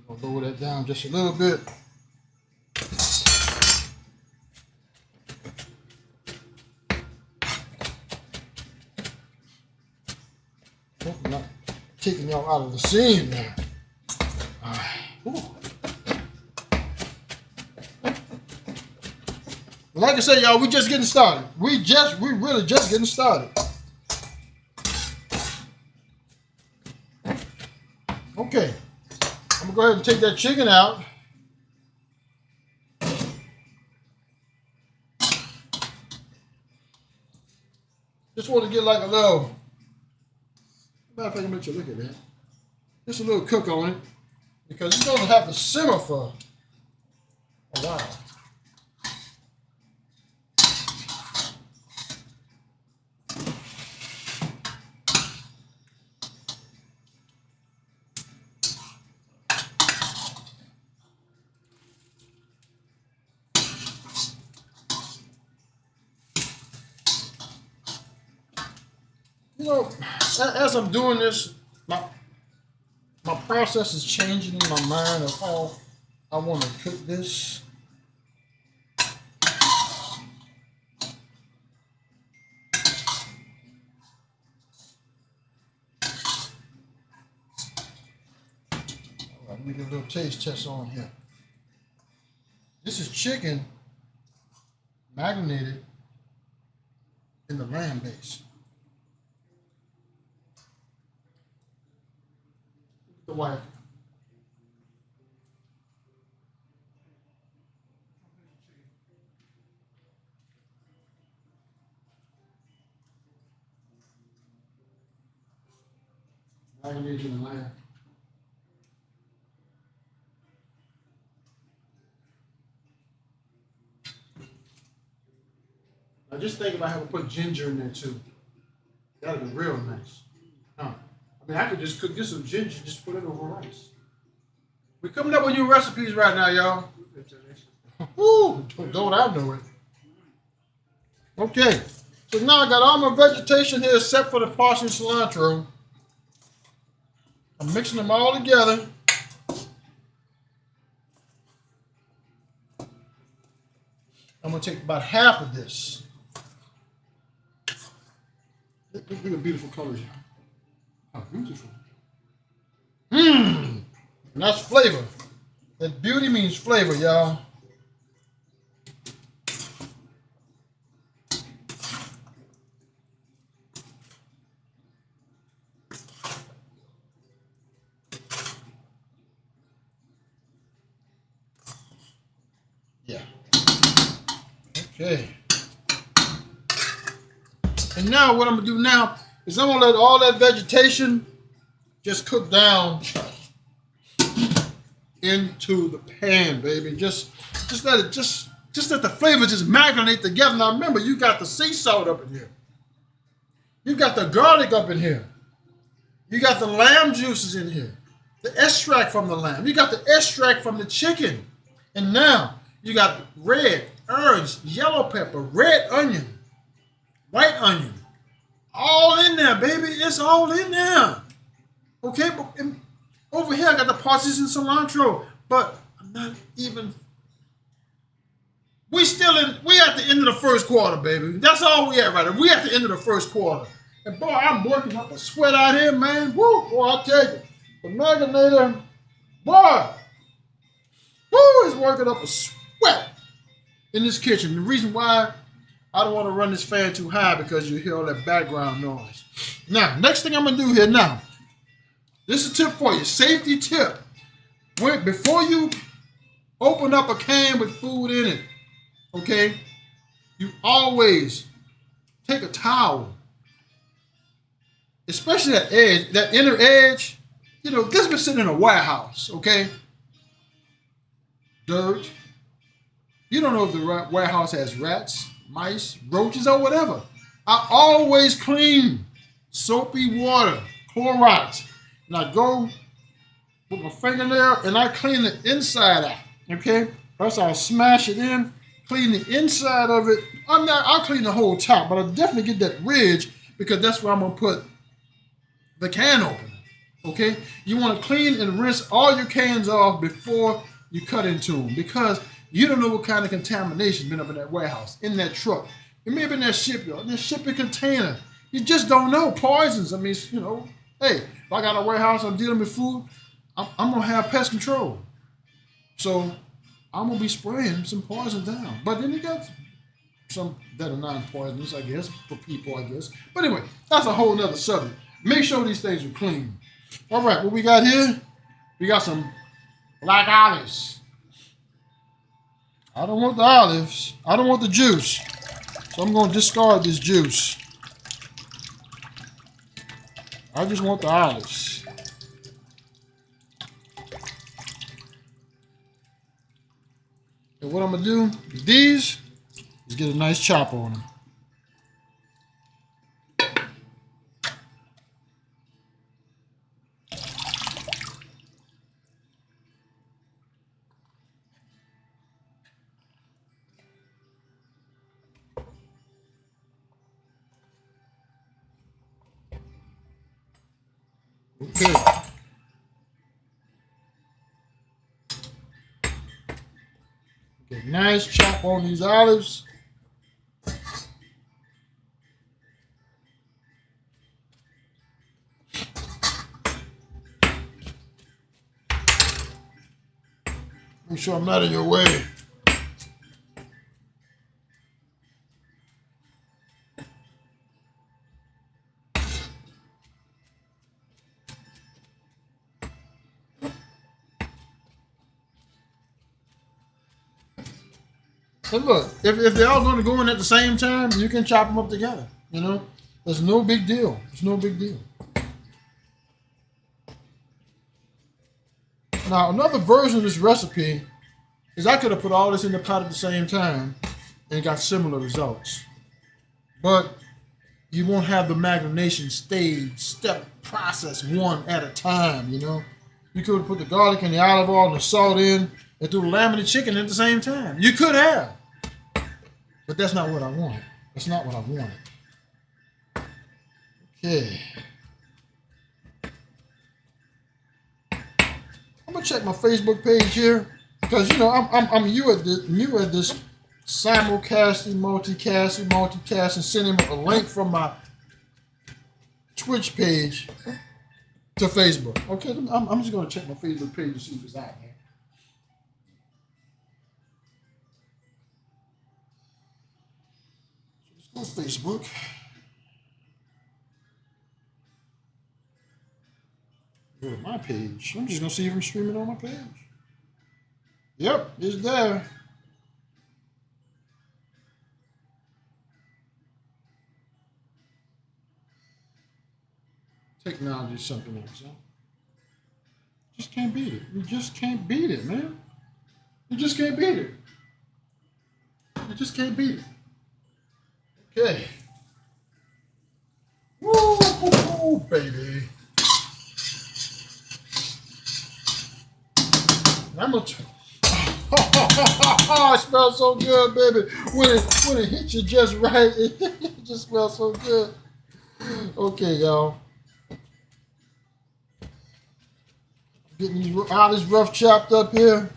I'll lower that down just a little bit. Hope I'm not taking y'all out of the scene now. All right. Ooh. Like I said, y'all, we just getting started. We really just getting started. Okay. I'm gonna go ahead and take that chicken out. Just want to get like a little, matter of fact, I'm gonna let you look at that. Just a little cook on it. Because it's gonna have to simmer for a while. You know, as I'm doing this, my process is changing in my mind of how I want to cook this. Let me get a little taste test on here. This is chicken marinated in the lamb base. The wife. I need you to laugh. Now just think about having to put ginger in there too. That'd be real nice. Huh. I mean, I could just cook this with ginger, just put it over rice. We're coming up with new recipes right now, y'all. Ooh, don't I know it. Okay, so now I got all my vegetation here except for the parsley and cilantro. I'm mixing them all together. I'm gonna take about half of this. Look at the beautiful colors here. How beautiful. Mmm. And that's flavor. That beauty means flavor, y'all. Yeah. Okay. And now what I'm gonna do now is I'm gonna let all that vegetation just cook down into the pan, baby. Just let it just let the flavor just marinate together. Now remember, you got the sea salt up in here. You got the garlic up in here. You got the lamb juices in here. The extract from the lamb. You got the extract from the chicken. And now you got red, orange, yellow pepper, red onion, white onion. All in there, baby. It's all in there. Okay, but over here I got the parsley and cilantro, but I'm not even. We at the end of the first quarter, baby. That's all we at right now. We at the end of the first quarter. And boy, I'm working up a sweat out here, man. Woo, boy, I tell you. The Maginator, boy, woo, is working up a sweat in this kitchen. The reason why I don't want to run this fan too high because you hear all that background noise. Now, next thing I'm going to do here now, this is a tip for you, safety tip. Before you open up a can with food in it, okay, you always take a towel, especially that edge, that inner edge. You know, this been sitting in a warehouse, okay? Dirt. You don't know if the warehouse has rats, mice, roaches, or whatever. I always clean soapy water, Clorox. And I go with my fingernail and I clean the inside out, okay? First I'll smash it in, clean the inside of it. I'll clean the whole top, but I'll definitely get that ridge because that's where I'm gonna put the can opener, okay? You wanna clean and rinse all your cans off before you cut into them because you don't know what kind of contamination's been up in that warehouse, in that truck. It may have been that shipyard, in that shipping container. You just don't know. Poisons, I mean, you know, hey, if I got a warehouse, I'm dealing with food, I'm gonna have pest control. So I'm gonna be spraying some poison down. But then you got some that are non-poisonous, I guess, for people, I guess. But anyway, that's a whole nother subject. Make sure these things are clean. All right, what we got here? We got some black olives. I don't want the olives. I don't want the juice. So I'm gonna discard this juice. I just want the olives. And what I'm gonna do with these is get a nice chop on them. Okay. Okay, nice chop on these olives. Make sure I'm not in your way. And look, if they're all going to go in at the same time, you can chop them up together. You know, there's no big deal. It's no big deal. Now, another version of this recipe is I could have put all this in the pot at the same time and got similar results. But you won't have the marination stage, step, process one at a time, you know? You could have put the garlic and the olive oil and the salt in and threw the lamb and the chicken at the same time. You could have. But that's not what I wanted. That's not what I wanted. Okay. I'm gonna check my Facebook page here because you know I'm new at this simulcasting, multicasting, sending a link from my Twitch page to Facebook. Okay, I'm just gonna check my Facebook page to see if it's out there. So let's go to Facebook. Go to my page. I'm just gonna see if I'm streaming on my page. Yep, it's there. Technology is something else, huh? Just can't beat it. You just can't beat it, man. You just can't beat it. You just can't beat it. Okay. Woo, baby. I'm gonna. It smells so good, baby. When it hits you just right, it just smells so good. Okay, y'all. Getting these olives rough chopped up here.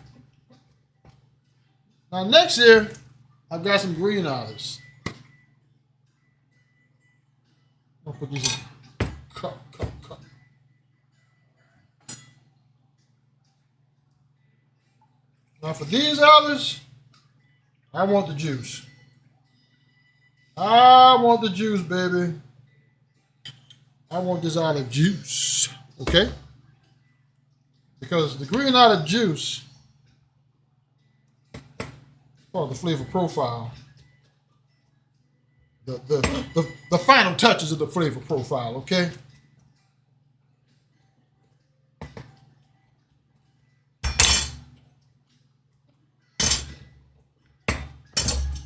Now next here, I've got some green olives. I'll put these in. Cut. Now for these olives, I want the juice. I want the juice, baby. I want this olive juice, okay? Because the green olive juice is part of the flavor profile. The final touches of the flavor profile, okay?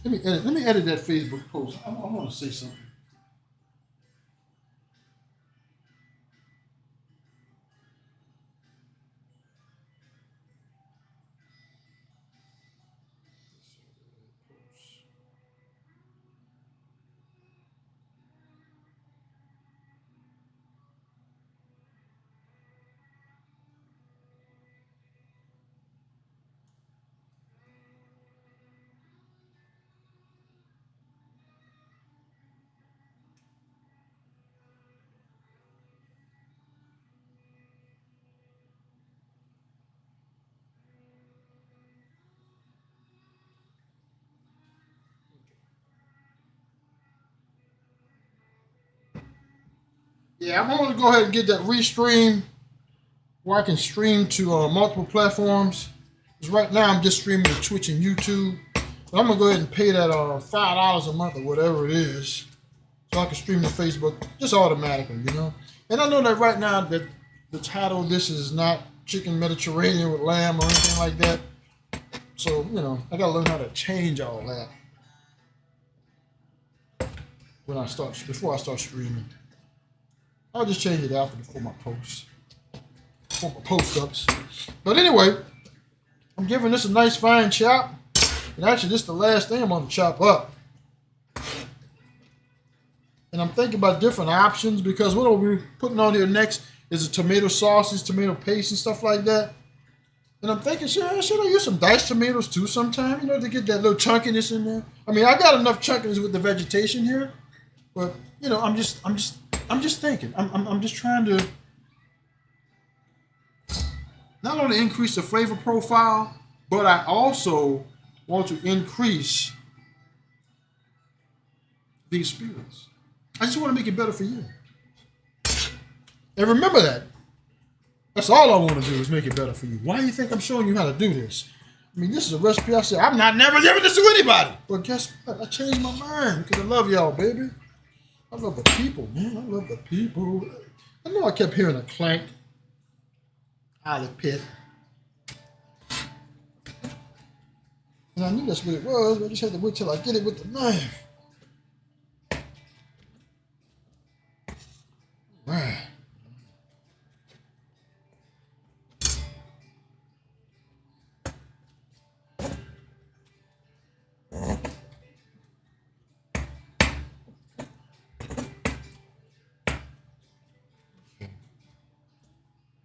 Let me edit that Facebook post. I want to say something. Yeah, I'm going to go ahead and get that restream where I can stream to multiple platforms. Because right now I'm just streaming to Twitch and YouTube. But I'm going to go ahead and pay that $5 a month or whatever it is so I can stream to Facebook just automatically, you know. And I know that right now that the title of this is not Chicken Mediterranean with Lamb or anything like that. So, you know, I got to learn how to change all that before I start streaming. I'll just change it after before my post-ups. But anyway, I'm giving this a nice fine chop. And actually, this is the last thing I'm going to chop up. And I'm thinking about different options because what I'll be putting on here next is the tomato sauces, tomato paste, and stuff like that. And I'm thinking, should I use some diced tomatoes too sometime, you know, to get that little chunkiness in there? I mean, I got enough chunkiness with the vegetation here, but you know, I'm just thinking. I'm just trying to not only increase the flavor profile, but I also want to increase the experience. I just want to make it better for you. And remember that. That's all I want to do is make it better for you. Why do you think I'm showing you how to do this? I mean, this is a recipe I said, I'm not never giving this to anybody. But guess what? I changed my mind because I love y'all, baby. I love the people, man. I love the people. I know I kept hearing a clank. Olive pit. And I knew that's what it was, but I just had to wait till I get it with the knife. Right.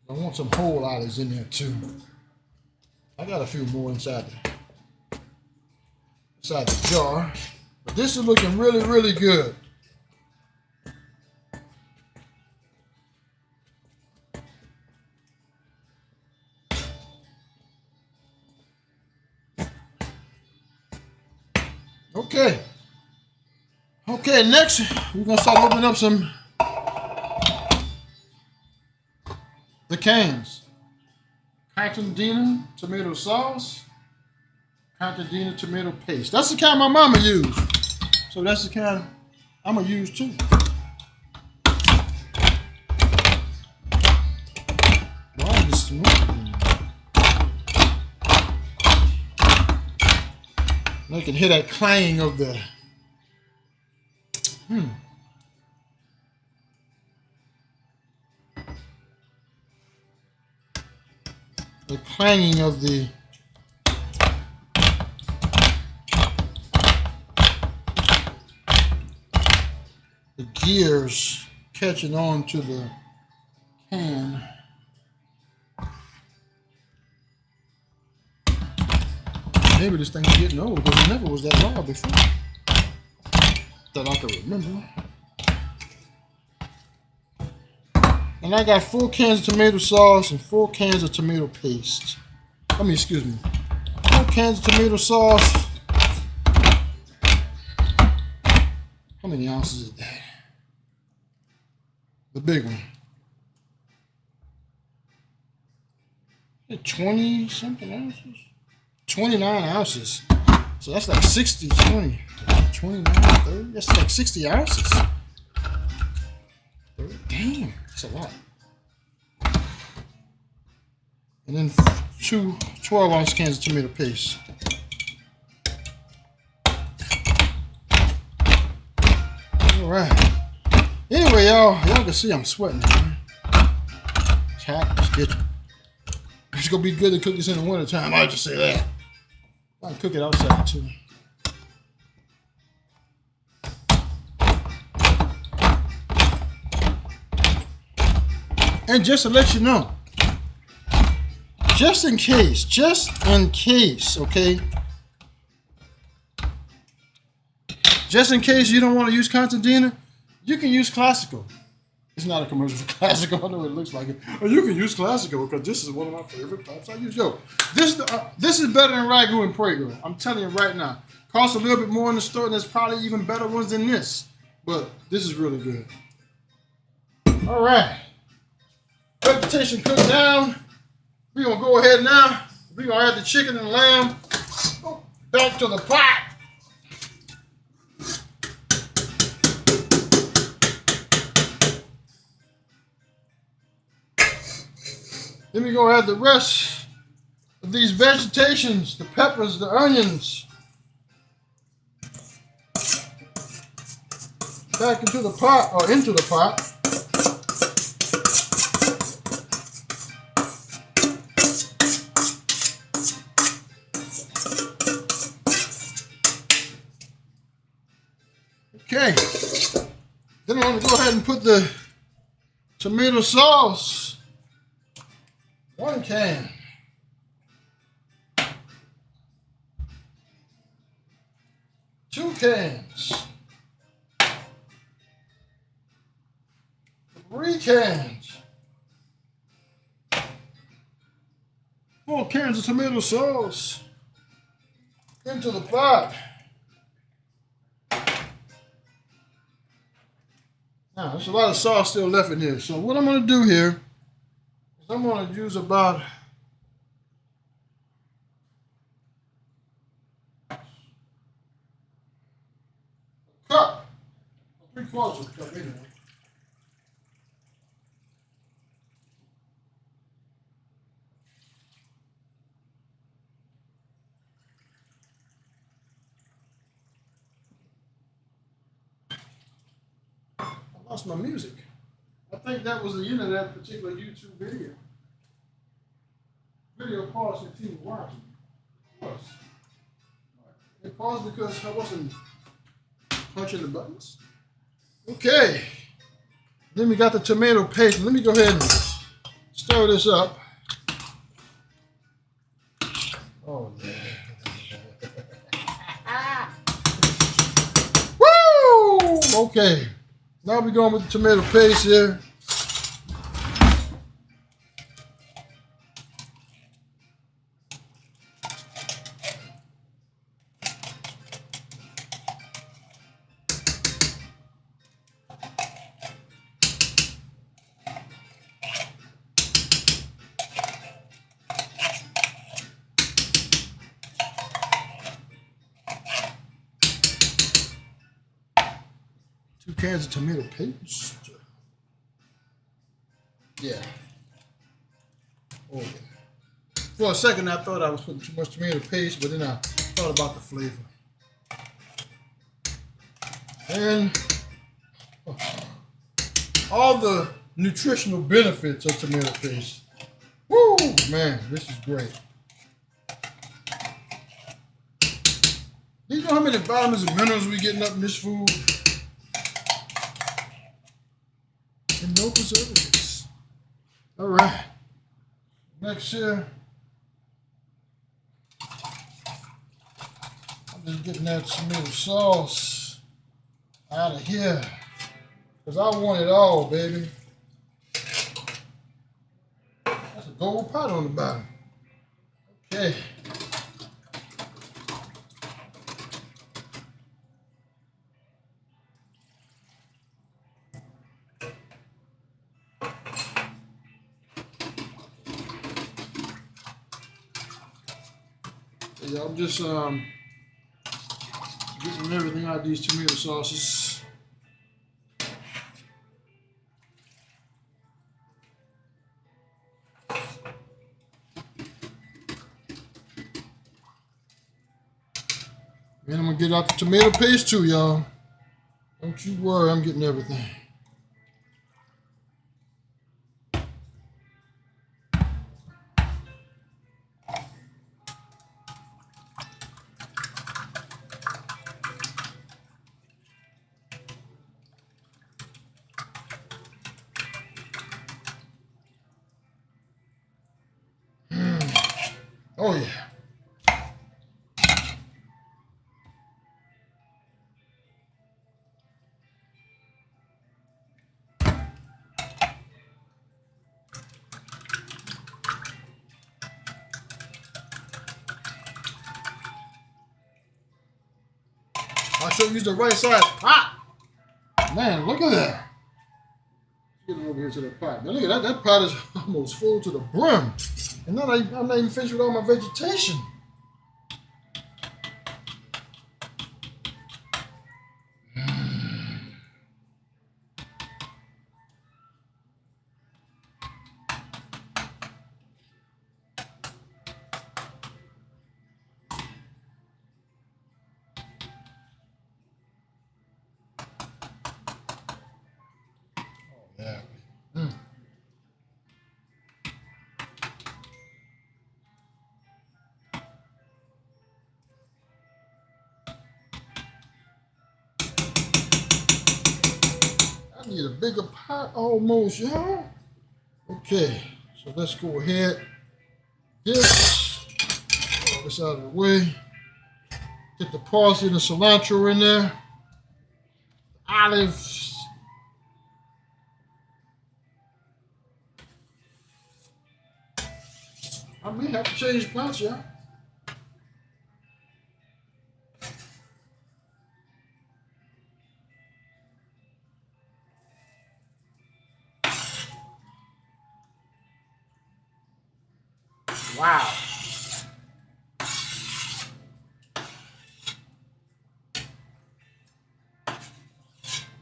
I want some whole olives in there too. I got a few more inside the jar. But this is looking really, really good. Okay. Okay, next we're gonna start opening up the cans. Contadina tomato sauce, Contadina tomato paste. That's the kind my mama used. So that's the kind I'm gonna use too. Why is this smoking? I can hear that clanging of the the clanging of the gears catching on to the can. Maybe this thing's getting old because it never was that long before that I can remember. And I got 4 cans of tomato sauce and 4 cans of tomato paste. Excuse me. 4 cans of tomato sauce. How many ounces is that? The big one. 20 something ounces? 29 ounces. So that's like 60, 20, 29, 30. That's like 60 ounces. Damn, that's a lot. And then 2 12-ounce cans of tomato paste. All right. Anyway, y'all can see I'm sweating. It's hot. It's kitchen. It's gonna be good to cook this in the wintertime. I'll just say that. I can cook it outside too. And just to let you know, just in case, okay? Just in case you don't want to use Contadina, you can use Classico. It's not a commercial for Classico. I know it looks like it. Or you can use Classico because this is one of my favorite types I use. Yo, this is better than Ragu and Prego. I'm telling you right now. Costs a little bit more in the store, and there's probably even better ones than this. But this is really good. All right. Vegetation cooked down. We're going to go ahead now. We're going to add the chicken and lamb back to the pot. Then we're going to add the rest of these vegetations, the peppers, the onions, back into the pot, or into the pot. Okay. Then I'm going to go ahead and put the tomato sauce. 1 can. 2 cans. 3 cans. 4 cans of tomato sauce into the pot. Now, there's a lot of sauce still left in here. So what I'm going to do here is I'm going to use about a cup, 3/4 of a cup anyway. lost my music. I think that was the end of that particular YouTube video. Video paused and people watching. Of course. It paused because I wasn't punching the buttons. Okay. Then we got the tomato paste. Let me go ahead and stir this up. Oh, yeah. Woo! Okay. Now we're going with the tomato paste here. Two cans of tomato paste. Yeah. Oh, yeah. For a second, I thought I was putting too much tomato paste, but then I thought about the flavor. And all the nutritional benefits of tomato paste. Woo, man, this is great. Do you know how many vitamins and minerals we getting up in this food? And no preservatives. All right. Next here, I'm just getting that tomato sauce out of here because I want it all, baby. That's a gold pot on the bottom. Okay. Yeah, I'm just getting everything out of these tomato sauces. And I'm gonna get out the tomato paste too, y'all. Don't you worry, I'm getting everything. Oh yeah. I should use the right size pot. Man, look at that. Getting over here to the pot. Now look at that. That pot is almost full to the brim. And now I'm not even finished with all my vegetation. Yeah. I need a bigger pot almost, y'all. Okay, so let's go ahead. This out of the way. Get the parsley and the cilantro in there. Olives. I may have to change pots, y'all. Wow.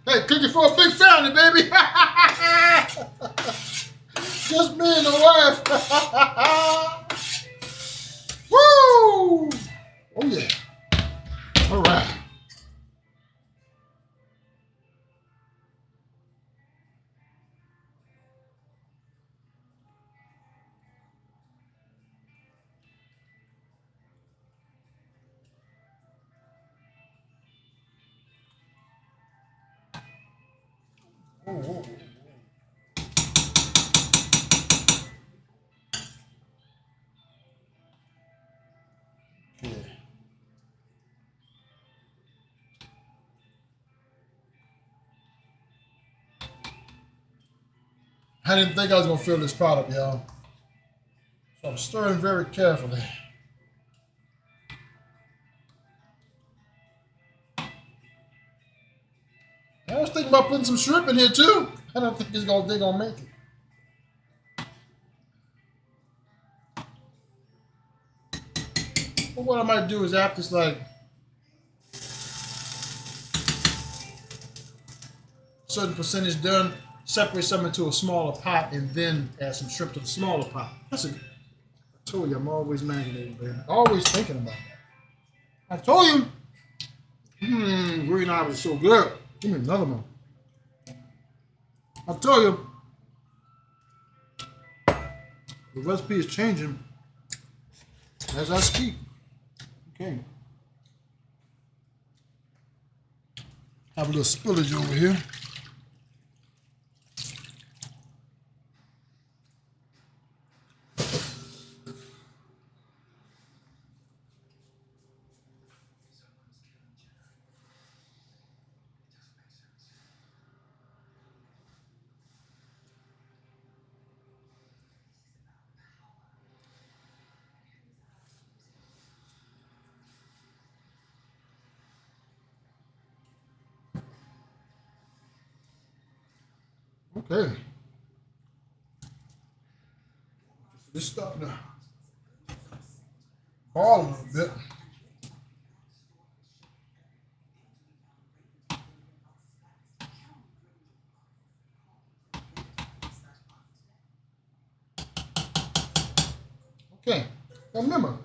Hey, cooking for a big family, baby. Just me and the wife. Woo! Oh, yeah. All right. Oh. Yeah. I didn't think I was gonna fill this pot up, y'all. So I'm stirring very carefully. I was thinking about putting some shrimp in here too. I don't think they're gonna make it. But what I might do is after it's like a certain percentage done, separate some into a smaller pot and then add some shrimp to the smaller pot. I told you I'm always marinating, baby. Always thinking about that. I told you. Green olives is so good. Give me another one. I told you. The recipe is changing as I speak. Okay. Have a little spillage over here. Okay. This stuff now. Ball a little bit. Okay. Now remember,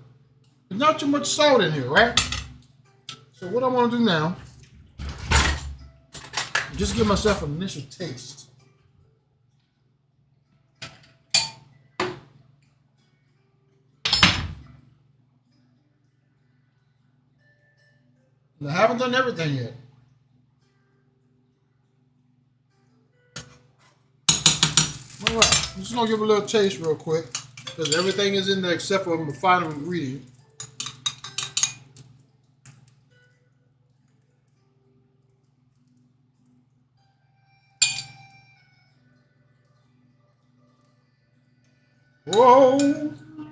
there's not too much salt in here, right? So what I want to do now, just give myself an initial taste. And I haven't done everything yet. All right, I'm just gonna give a little taste real quick because everything is in there except for the final ingredient. Whoa,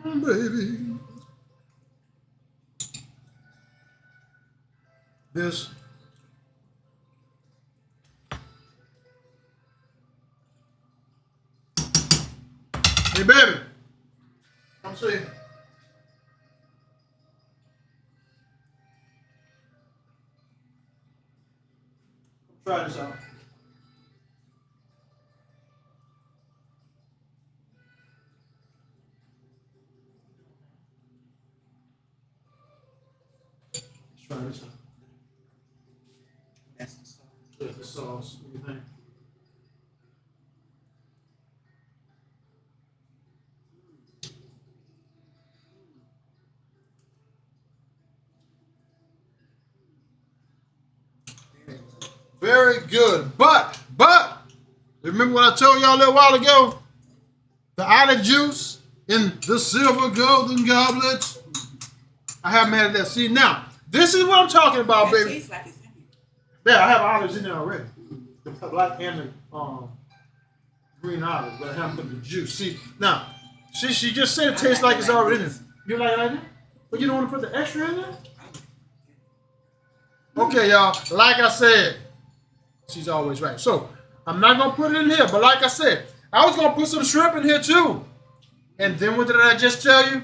baby. This. Hey, baby. Come see. Try this out. Let's try this out. That's the sauce. That's the sauce. What do you think? Very good. But, remember what I told y'all a little while ago? The olive juice in the silver golden goblets. I haven't added that. See, now, this is what I'm talking about, That baby. tastes like it's in here. Yeah, I have olives in there already. The black and the green olives, but I haven't put the juice. See, now, she just said it tastes like it's already in there. You like it like that? But you don't want to put the extra in there? Okay, y'all. Like I said, she's always right. So, I'm not going to put it in here, but like I said, I was going to put some shrimp in here too. And then what did I just tell you?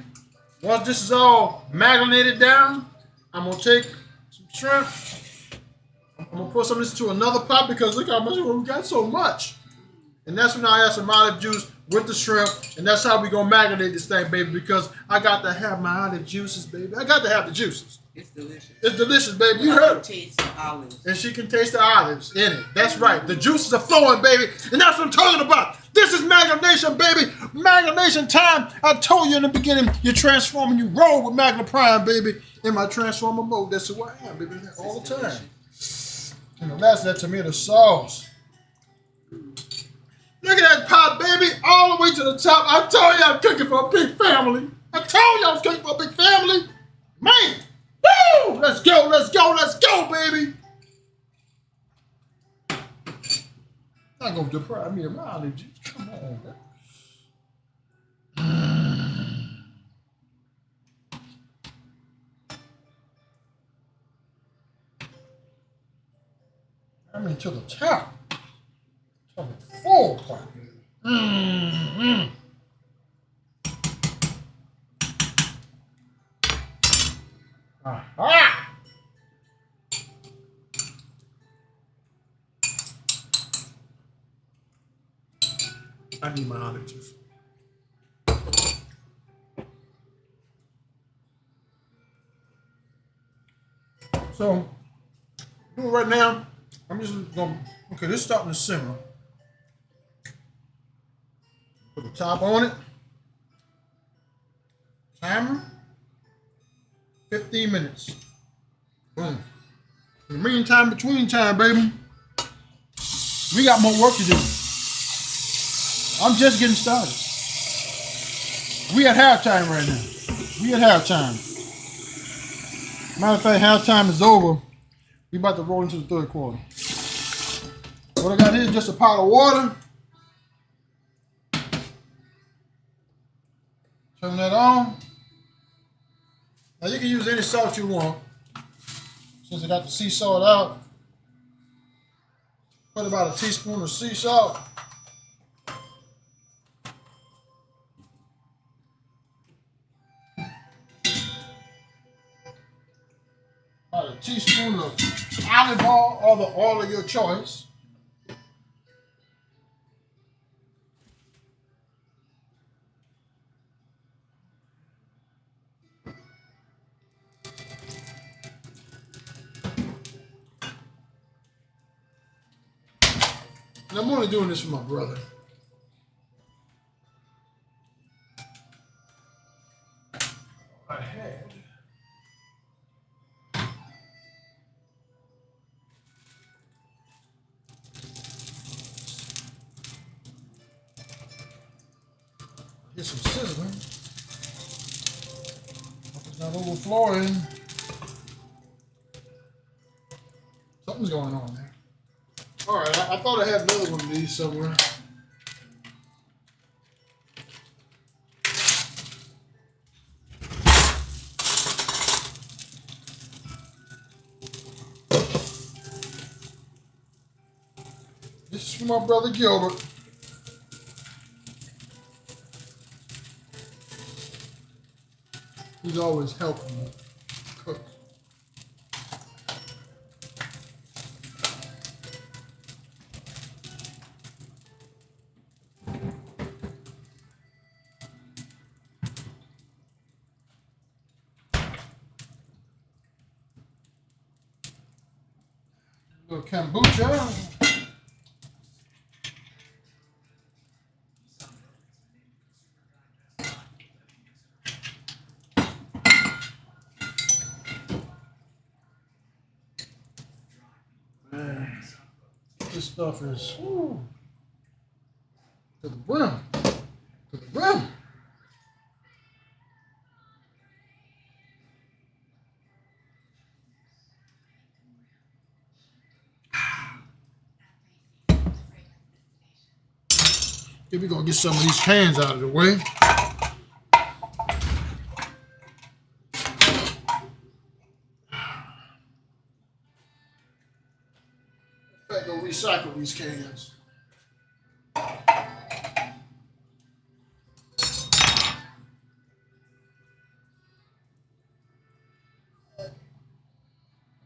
Once this is all marinated down, I'm going to take some shrimp. I'm going to put some of this into another pot because look how much we got, so much. And that's when I add some olive juice with the shrimp. And that's how we going to marinate this thing, baby, because I got to have my olive juices, baby. I got to have the juices. It's delicious. It's delicious, baby. You heard it. Taste the olives. And she can taste the olives in it. That's right. The juices are flowing, baby. And that's what I'm talking about. This is marination, baby. Marination time. I told you in the beginning, you're transforming. You roll with Magna Prime, baby. In my transformer mode. That's who I am, baby. All the time. And the last of that tomato sauce. Look at that pot, baby, all the way to the top. I told you I'm cooking for a big family. I told you I was cooking for a big family. Man, woo! Let's go, let's go, let's go, baby. Not gonna deprive me of my allergies. Come on, man. I mean, to the top. To the full pot, baby. Aha! I need my allergies. So, do it right now. I'm just gonna, okay, this is starting to simmer. Put the top on it. Timer, 15 minutes. Boom. In the meantime, between time, baby, we got more work to do. I'm just getting started. We at halftime right now. We at halftime. Matter of fact, halftime is over. We about to roll into the third quarter. What I got here is just a pot of water. Turn that on. Now you can use any salt you want. Since I got the sea salt out, put about a teaspoon of sea salt. About a teaspoon of olive oil or the oil of your choice. And I'm only doing this for my brother. I had. Get some sizzling. Hope it's not overflowing. Something's going on there. All right, I thought I had another one of these somewhere. This is for my brother Gilbert. He's always helping me cook. A little kombucha. Man, this stuff is woo, to the brim. To the brim. Here we're gonna get some of these cans out of the way. In fact, go recycle these cans.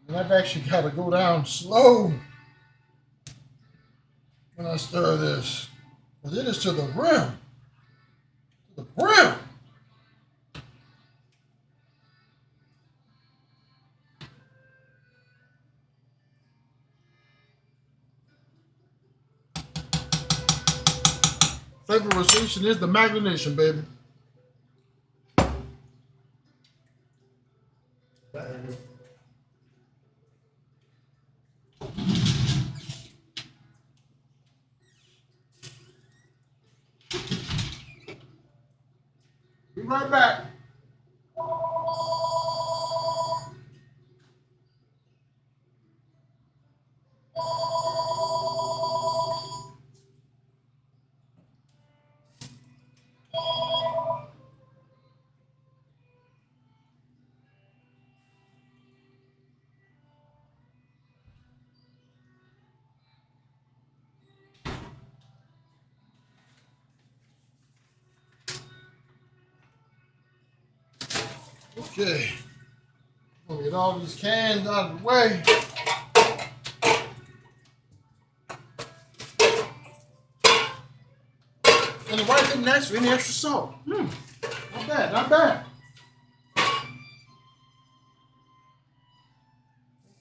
And I've actually got to go down slow when I stir this. Because it is to the rim. To the brim. Flavorization is the magnation, baby. Be right back. Okay. We'll get all these cans out of the way. And the white didn't ask for any extra salt. Not bad, not bad.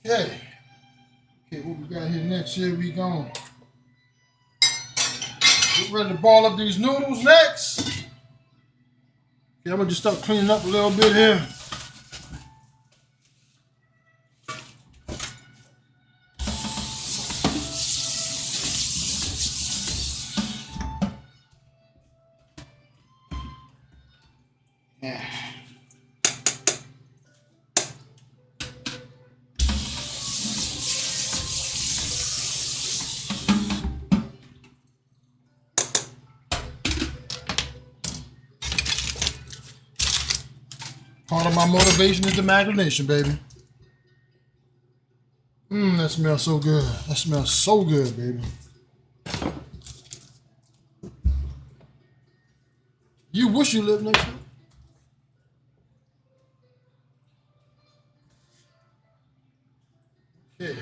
Okay. Okay, what we got here next? Here we go. Get ready to ball up these noodles next. Okay, I'm gonna just start cleaning up a little bit here. Yeah. Part of my motivation is the marination, baby. That smells so good. That smells so good, baby. You wish you lived next door. Okay.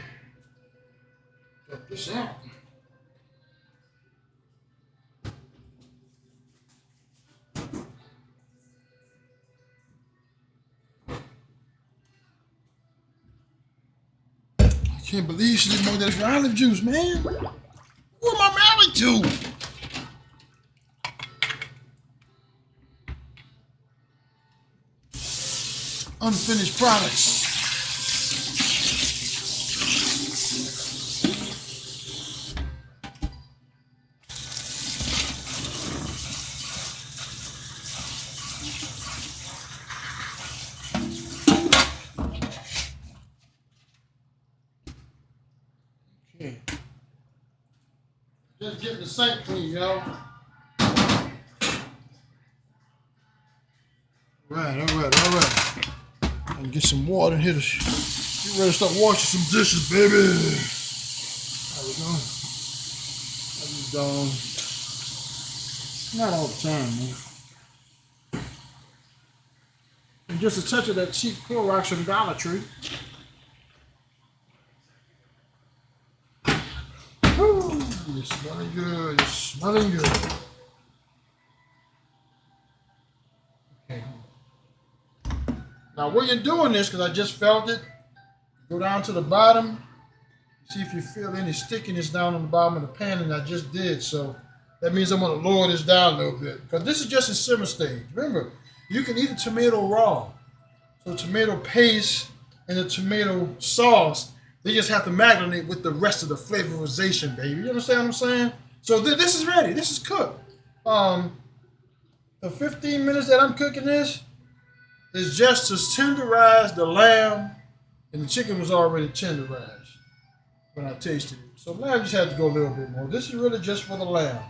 Check this out. I can't believe she didn't know that's olive juice, man. Who am I married to? Unfinished products. Okay. Just getting the sink clean, y'all. All right. And get some water in here to get ready to start washing some dishes, baby. There we go. I just don't. Not all the time, man. And just a touch of that cheap Clorox from Dollar Tree. Woo, you're smelling good. You're smelling good. Okay. Now, while you're doing this, because I just felt it, go down to the bottom. See if you feel any stickiness down on the bottom of the pan, and I just did. So that means I'm going to lower this down a little bit, because this is just a simmer stage. Remember, you can eat a tomato raw. So tomato paste and the tomato sauce, they just have to marinate with the rest of the flavorization, baby. You understand what I'm saying? So this is ready. This is cooked. The 15 minutes that I'm cooking this is just to tenderize the lamb, and the chicken was already tenderized when I tasted it. So now I just have to go a little bit more. This is really just for the lamb.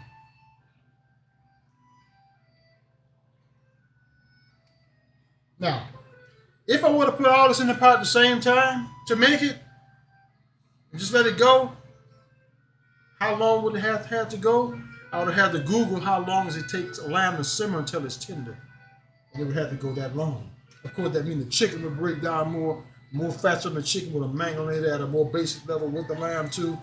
Now, if I were to put all this in the pot at the same time to make it, and just let it go, how long would it have to go? I would have to Google how long does it take a lamb to simmer until it's tender. And it would have to go that long. Of course, that means the chicken would break down more fats on the chicken would have marinated at a more basic level with the lamb too,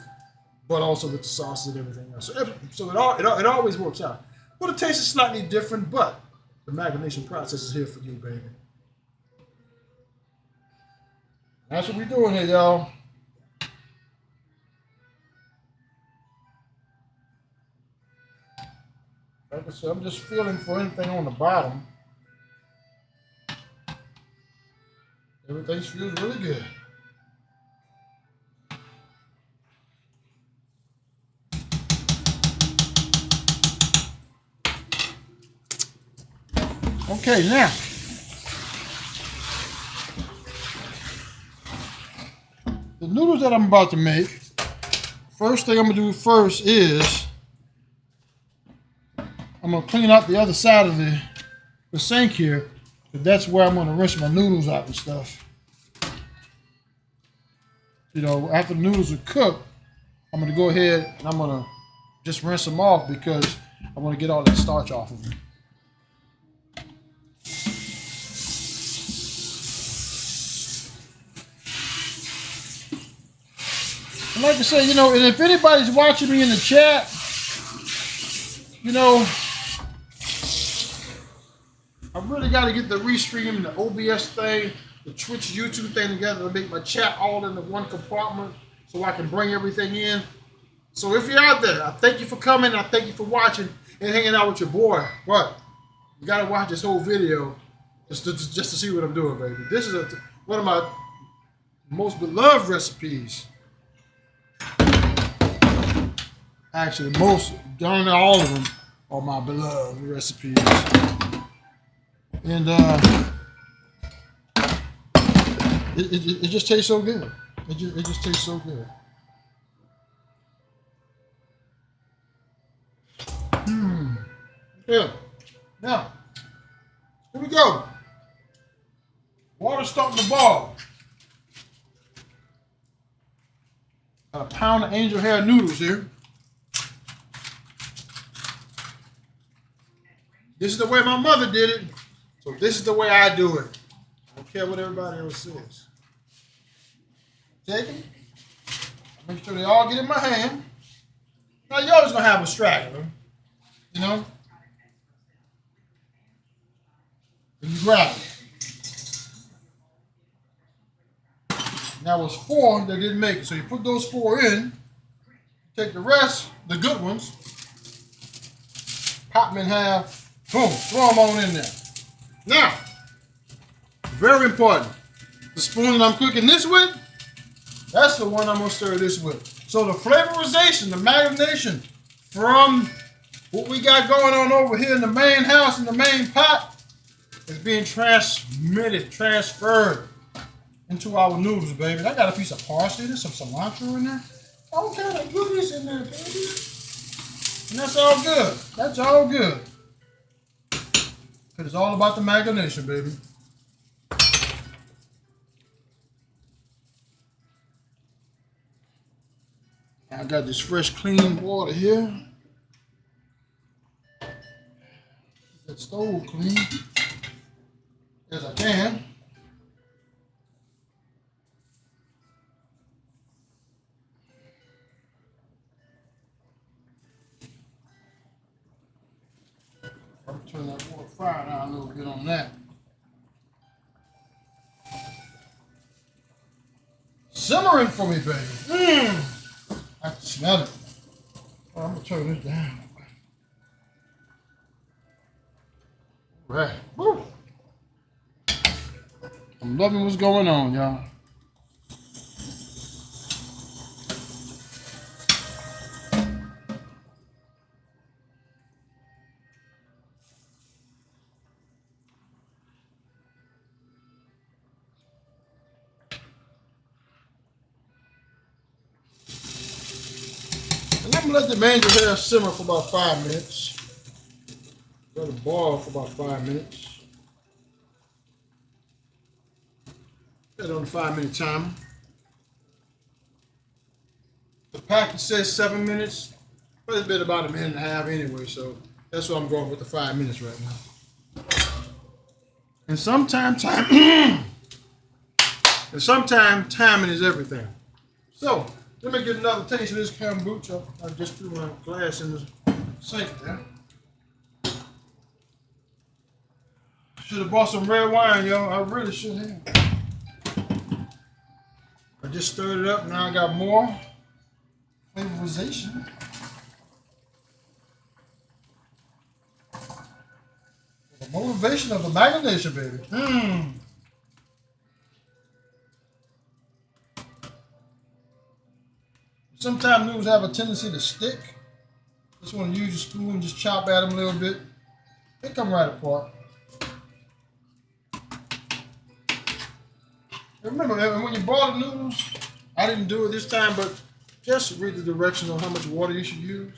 but also with the sauces and everything else. So it always works out. Well, the taste is slightly different, but the marination process is here for you, baby. That's what we're doing here, y'all. Like I said, I'm just feeling for anything on the bottom. Everything feels really good. Okay, now. The noodles that I'm about to make, first thing I'm gonna do first is I'm gonna clean out the other side of the sink here. That's where I'm gonna rinse my noodles out and stuff. You know, after the noodles are cooked, I'm gonna go ahead and I'm gonna just rinse them off because I want to get all that starch off of them. And like I say, you know, and if anybody's watching me in the chat, you know, I really got to get the Restream and the OBS thing, the Twitch, YouTube thing together to make my chat all into one compartment so I can bring everything in. So if you're out there, I thank you for coming. I thank you for watching and hanging out with your boy. What? You got to watch this whole video just to see what I'm doing, baby. This is one of my most beloved recipes. Actually, darn near all of them are my beloved recipes. And it just tastes so good. It just tastes so good. Yeah. Now, here we go. Water starting to boil. Got a pound of angel hair noodles here. This is the way my mother did it, so this is the way I do it. I don't care what everybody else says. Take them. Make sure they all get in my hand. Now, you're always going to have a straggler, you know? And you grab it. Now, it was 4 that didn't make it, so you put those 4 in, take the rest, the good ones, pop them in half, boom, throw them on in there. Now, very important, the spoon that I'm cooking this with, that's the one I'm gonna stir this with. So the flavorization, the marination from what we got going on over here in the main house, in the main pot, is being transferred into our noodles, baby. I got a piece of parsley, there's some cilantro in there. All kind of goodies in there, baby. And that's all good. That's all good. Because it's all about the marination, baby. I got this fresh, clean water here. Keep that stove clean as I can. I'm gonna turn that water fire down a little bit on that. Simmering for me, baby. I can smell it. Oh, I'm gonna turn this down. All right. Woo. I'm loving what's going on, y'all. And I'm gonna let the angel hair simmer for about 5 minutes. Let it boil for about 5 minutes. Set it on the 5-minute timer. The package says 7 minutes, but it's been about 1.5 minutes anyway, so that's why I'm going with the 5 minutes right now. And sometimes timing is everything. So let me get another taste of this kombucha. I just threw my glass in the sink there. Should have bought some red wine, yo. I really should have. I just stirred it up. Now I got more flavorization. The motivation of the marination, baby. Sometimes noodles have a tendency to stick. Just want to use your spoon, just chop at them a little bit. They come right apart. Remember, when you boil the noodles, I didn't do it this time, but just read the directions on how much water you should use.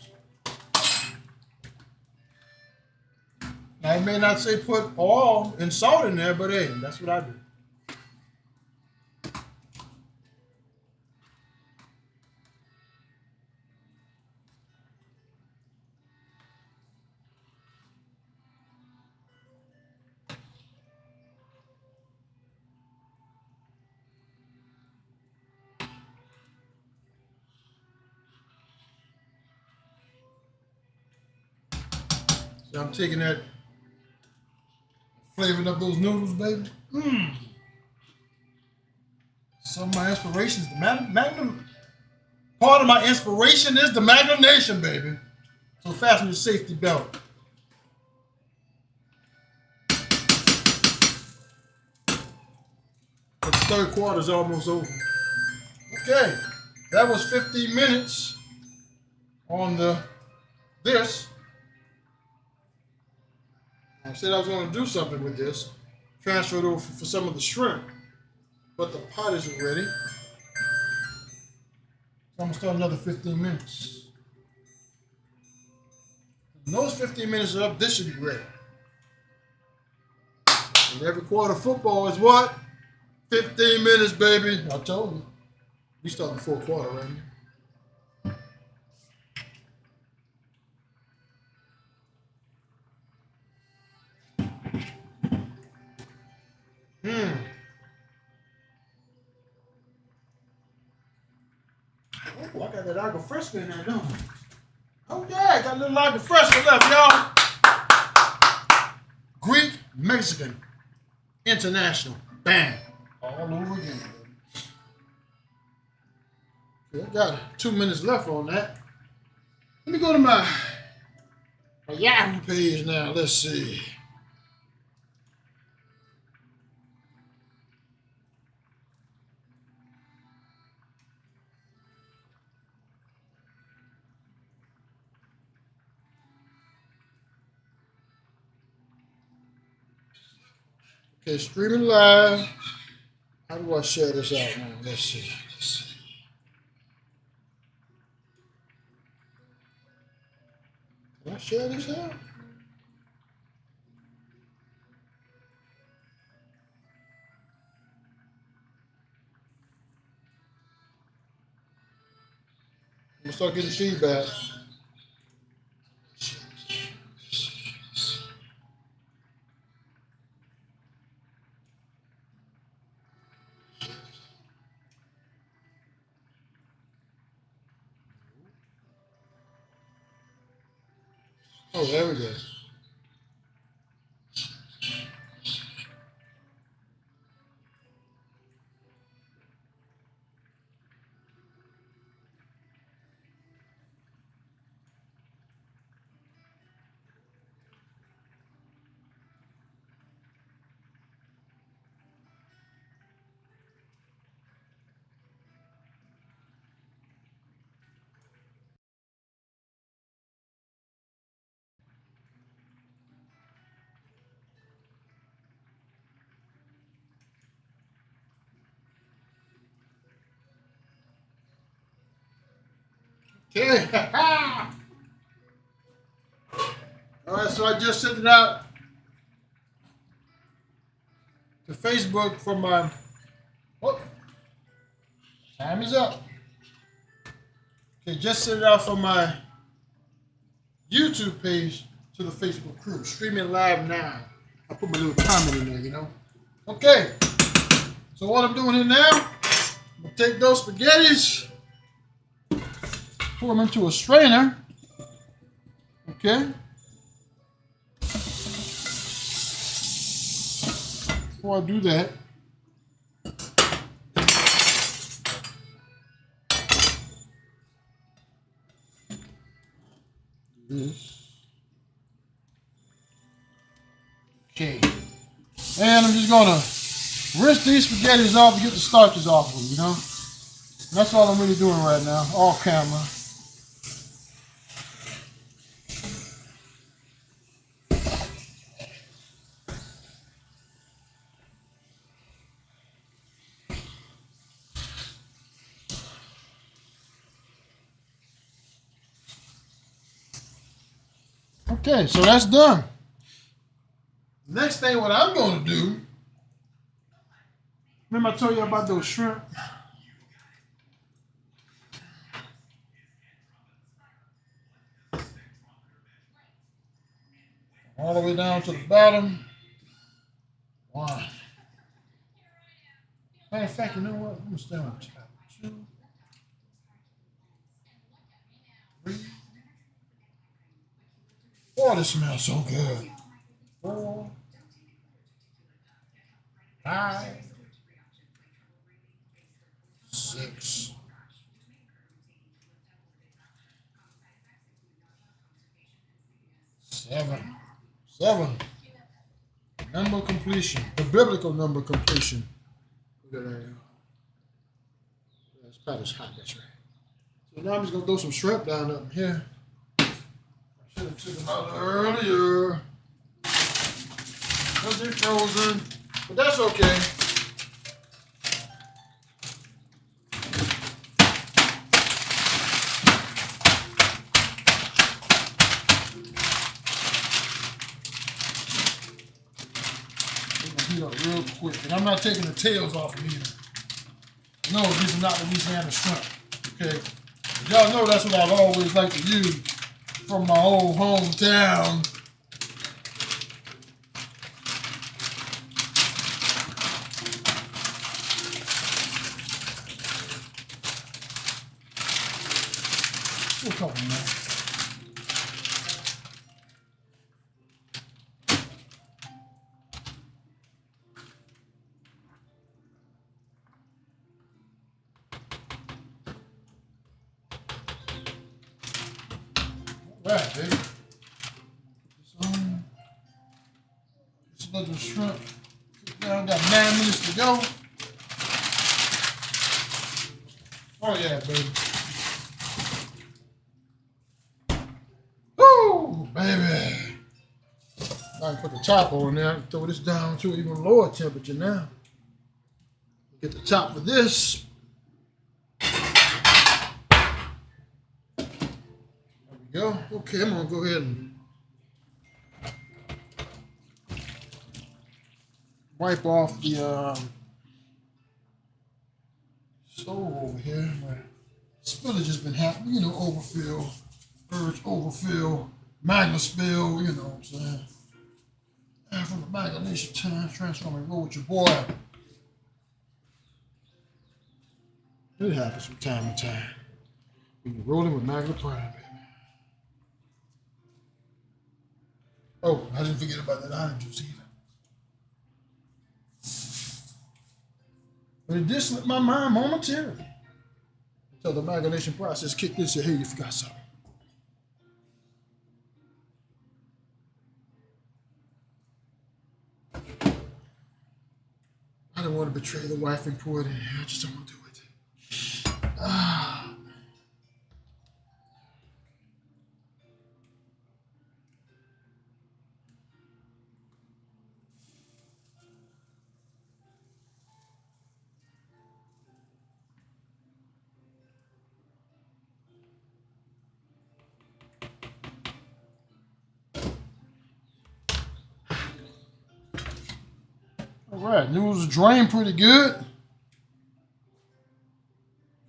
Now, it may not say put oil and salt in there, but hey, that's what I do. So I'm taking that, flavoring up those noodles, baby. Some of my inspiration is the Magnum. Part of my inspiration is the Magnum Nation, baby. So fasten your safety belt. The third quarter is almost over. Okay, that was 15 minutes on this. I said I was going to do something with this, transfer it over for some of the shrimp, but the pot isn't ready. So I'm going to start another 15 minutes. When those 15 minutes are up, this should be ready. And every quarter of football is what? 15 minutes, baby. I told you. We start the fourth quarter right now. Oh, I got that agua fresca in there, don't I? Oh yeah, I got a little agua fresca left, y'all. Greek, Mexican, international. Bam. All over again. Okay, I got 2 minutes left on that. Let me go to my Yahoo page now. Let's see. Okay, streaming live. How do I share this out now? Let's see. Can I share this out? I'm gonna start getting feedback. Oh, there we go. Okay. All right, so I just sent it out to Facebook from my. Oh, time is up. Okay, just sent it out from my YouTube page to the Facebook crew. Streaming live now. I put my little comment in there, you know. Okay. So what I'm doing here now, I'm gonna take those spaghettis, pour them into a strainer. Okay. Before I do that, this. Okay. And I'm just gonna rinse these spaghettis off and get the starches off of them, you know? And that's all I'm really doing right now, off camera. Okay, so that's done. Next thing, what I'm going to do, remember I told you about those shrimp? All the way down to the bottom. One. Matter of fact, you know what? I'm going to stay on top. 2, 3. Oh, this smells so good. 4, 5, 6, 7. 7. Number completion. The biblical number completion. Look at that. That's about as hot, that's right. So now I'm just gonna throw some shrimp down up here. I should have took them out earlier. Because they're frozen. But that's okay. Heat up real quick. And I'm not taking the tails off of either. No, these are not Louisiana shrimp. Okay. But y'all know that's what I've always liked to use from my old hometown. A couple more. Right, baby. Just let the shrimp cook down. Got 9 minutes to go. Oh yeah, baby. Woo, baby. I can put the top on there. Throw this down to an even lower temperature now. Get the top for this. Go. Okay, I'm gonna go ahead and wipe off the stove over here. My spillage has been happening, you know, overfill, urge overfill, magna spill, you know what I'm saying. And from the Magna Nation time, transforming roll with your boy. It happens from time to time. When you're rolling with Magna Prime, baby. Oh, I didn't forget about that orange juice either. But it did slip my mind momentarily until the amalgamation process kicked in and said, hey, you forgot something. I don't want to betray the wife and pour it in here. I just don't want to do it. Ah. All right, noodles drained pretty good.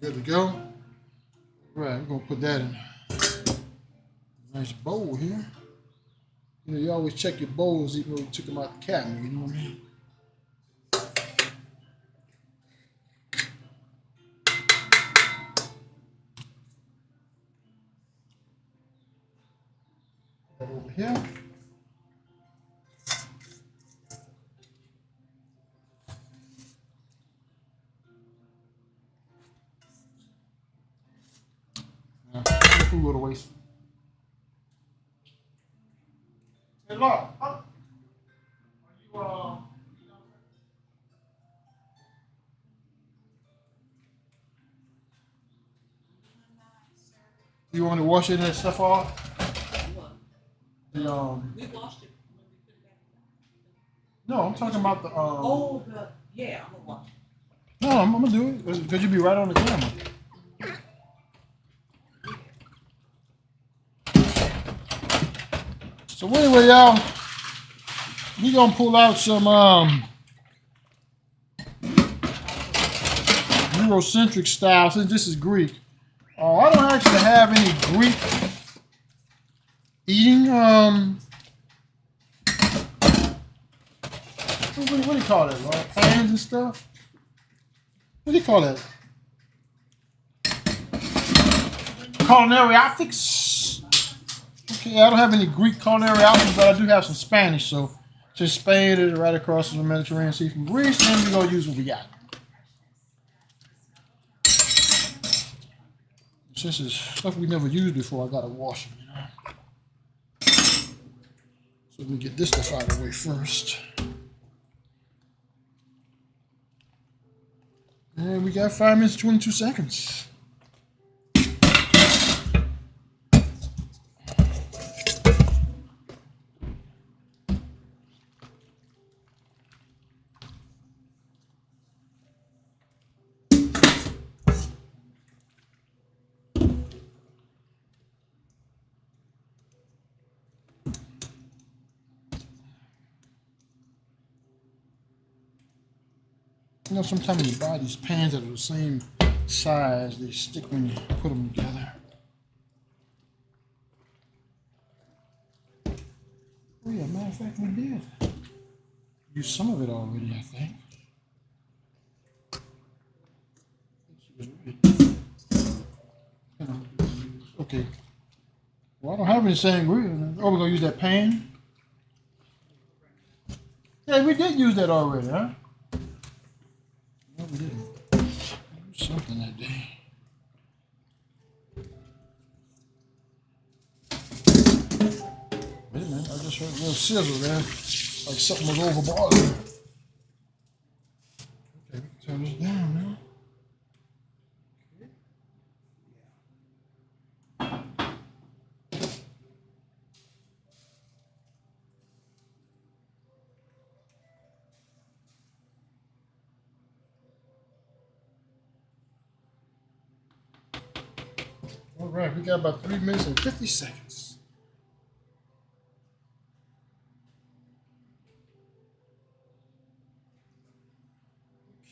Good to go. All right, we're gonna put that in a nice bowl here. You know, you always check your bowls even though you took them out the cabinet, you know what I mean? That over here. Food go to waste. Hey, Laura, are you want to wash it and stuff off? What? The We washed it when we put it back. No, I'm talking about the Oh, yeah, I'm gonna wash it. No, I'm gonna do it because you be right on the camera. So anyway, y'all, we gonna pull out some Eurocentric style since this is Greek. I don't actually have any Greek eating what do you call that? Pans and stuff. What do you call that? Culinary optics. Okay, I don't have any Greek culinary optics, but I do have some Spanish. So since Spain is right across from the Mediterranean Sea from Greece, then we're gonna use what we got. Since it's stuff we never used before, I gotta wash them, you know. So let me get this stuff out of the way first. And we got 5 minutes, 22 seconds. You know, sometimes when you buy these pans that are the same size, they stick when you put them together. Oh yeah, matter of fact, we did use some of it already, I think. Okay. Well, I don't have any sangria. Oh, we're gonna use that pan? Yeah, we did use that already, huh? No, we didn't. We used something that day. Wait a minute, I just heard a little sizzle there. Like something was overboard. Okay, we can turn this down now. All right, we got about 3 minutes and 50 seconds.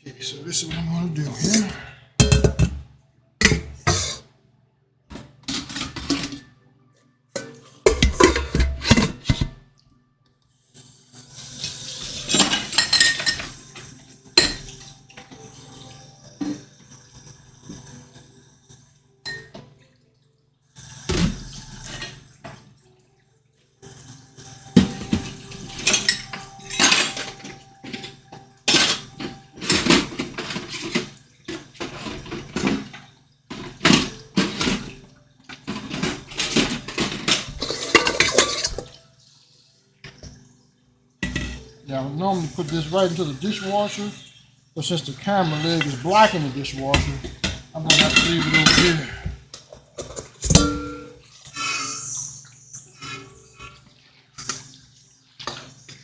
Okay, so this is what I'm gonna do here. Yeah, I would normally put this right into the dishwasher, but since the camera leg is blocking the dishwasher, I'm gonna have to leave it over here.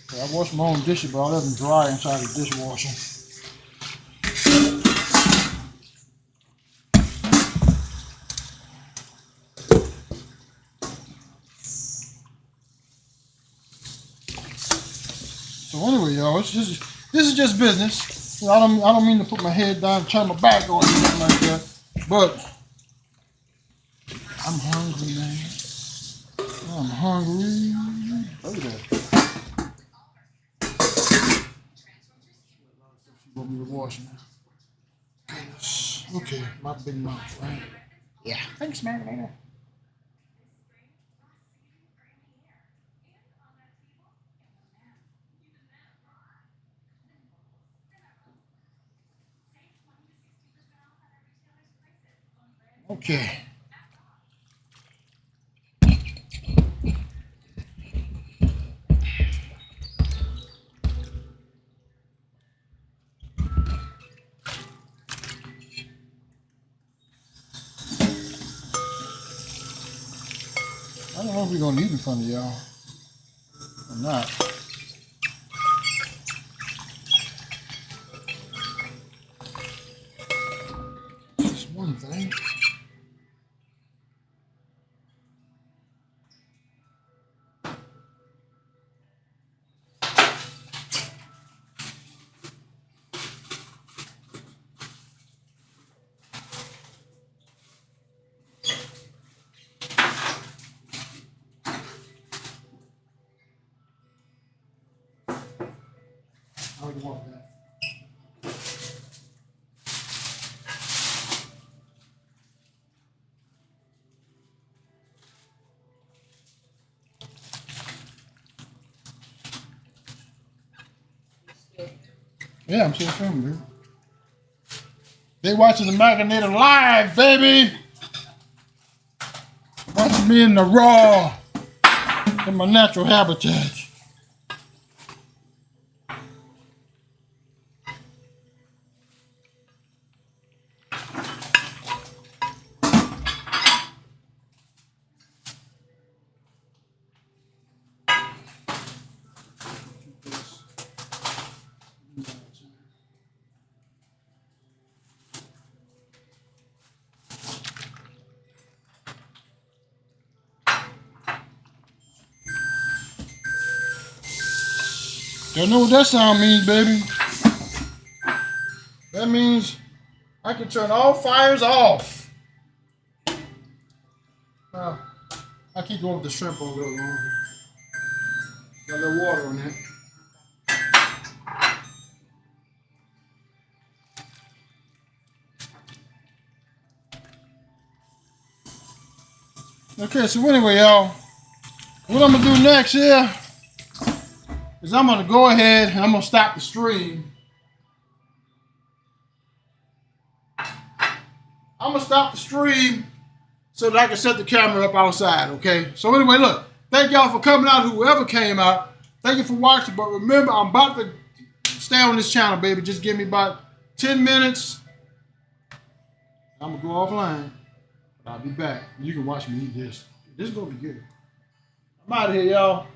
So I wash my own dishes, but I let them dry inside the dishwasher. So anyway, y'all, this is just business. You know, I don't mean to put my head down and turn my back on or anything like that, but I'm hungry, man. I'm hungry. Look at that. She want me to wash now. Goodness. Okay, my big mouth, right? Yeah. Thanks, man. Okay. I don't know if we're gonna eat in front of y'all or not. Just one thing. I don't want that. Yeah, I'm still filming, dude. They watching the Macinator live, baby. Watching me in the raw, in my natural habitat. Don't know what that sound means, baby. That means I can turn all fires off. I keep going with the shrimp on a little longer. Got a little water on that. Okay, so anyway, y'all, what I'm gonna do next here is I'm gonna go ahead and I'm gonna stop the stream. I'm gonna stop the stream so that I can set the camera up outside, okay? So anyway, look, thank y'all for coming out, whoever came out. Thank you for watching, but remember, I'm about to stay on this channel, baby. Just give me about 10 minutes. I'm gonna go offline. I'll be back. You can watch me eat this. This is gonna be good. I'm out of here, y'all.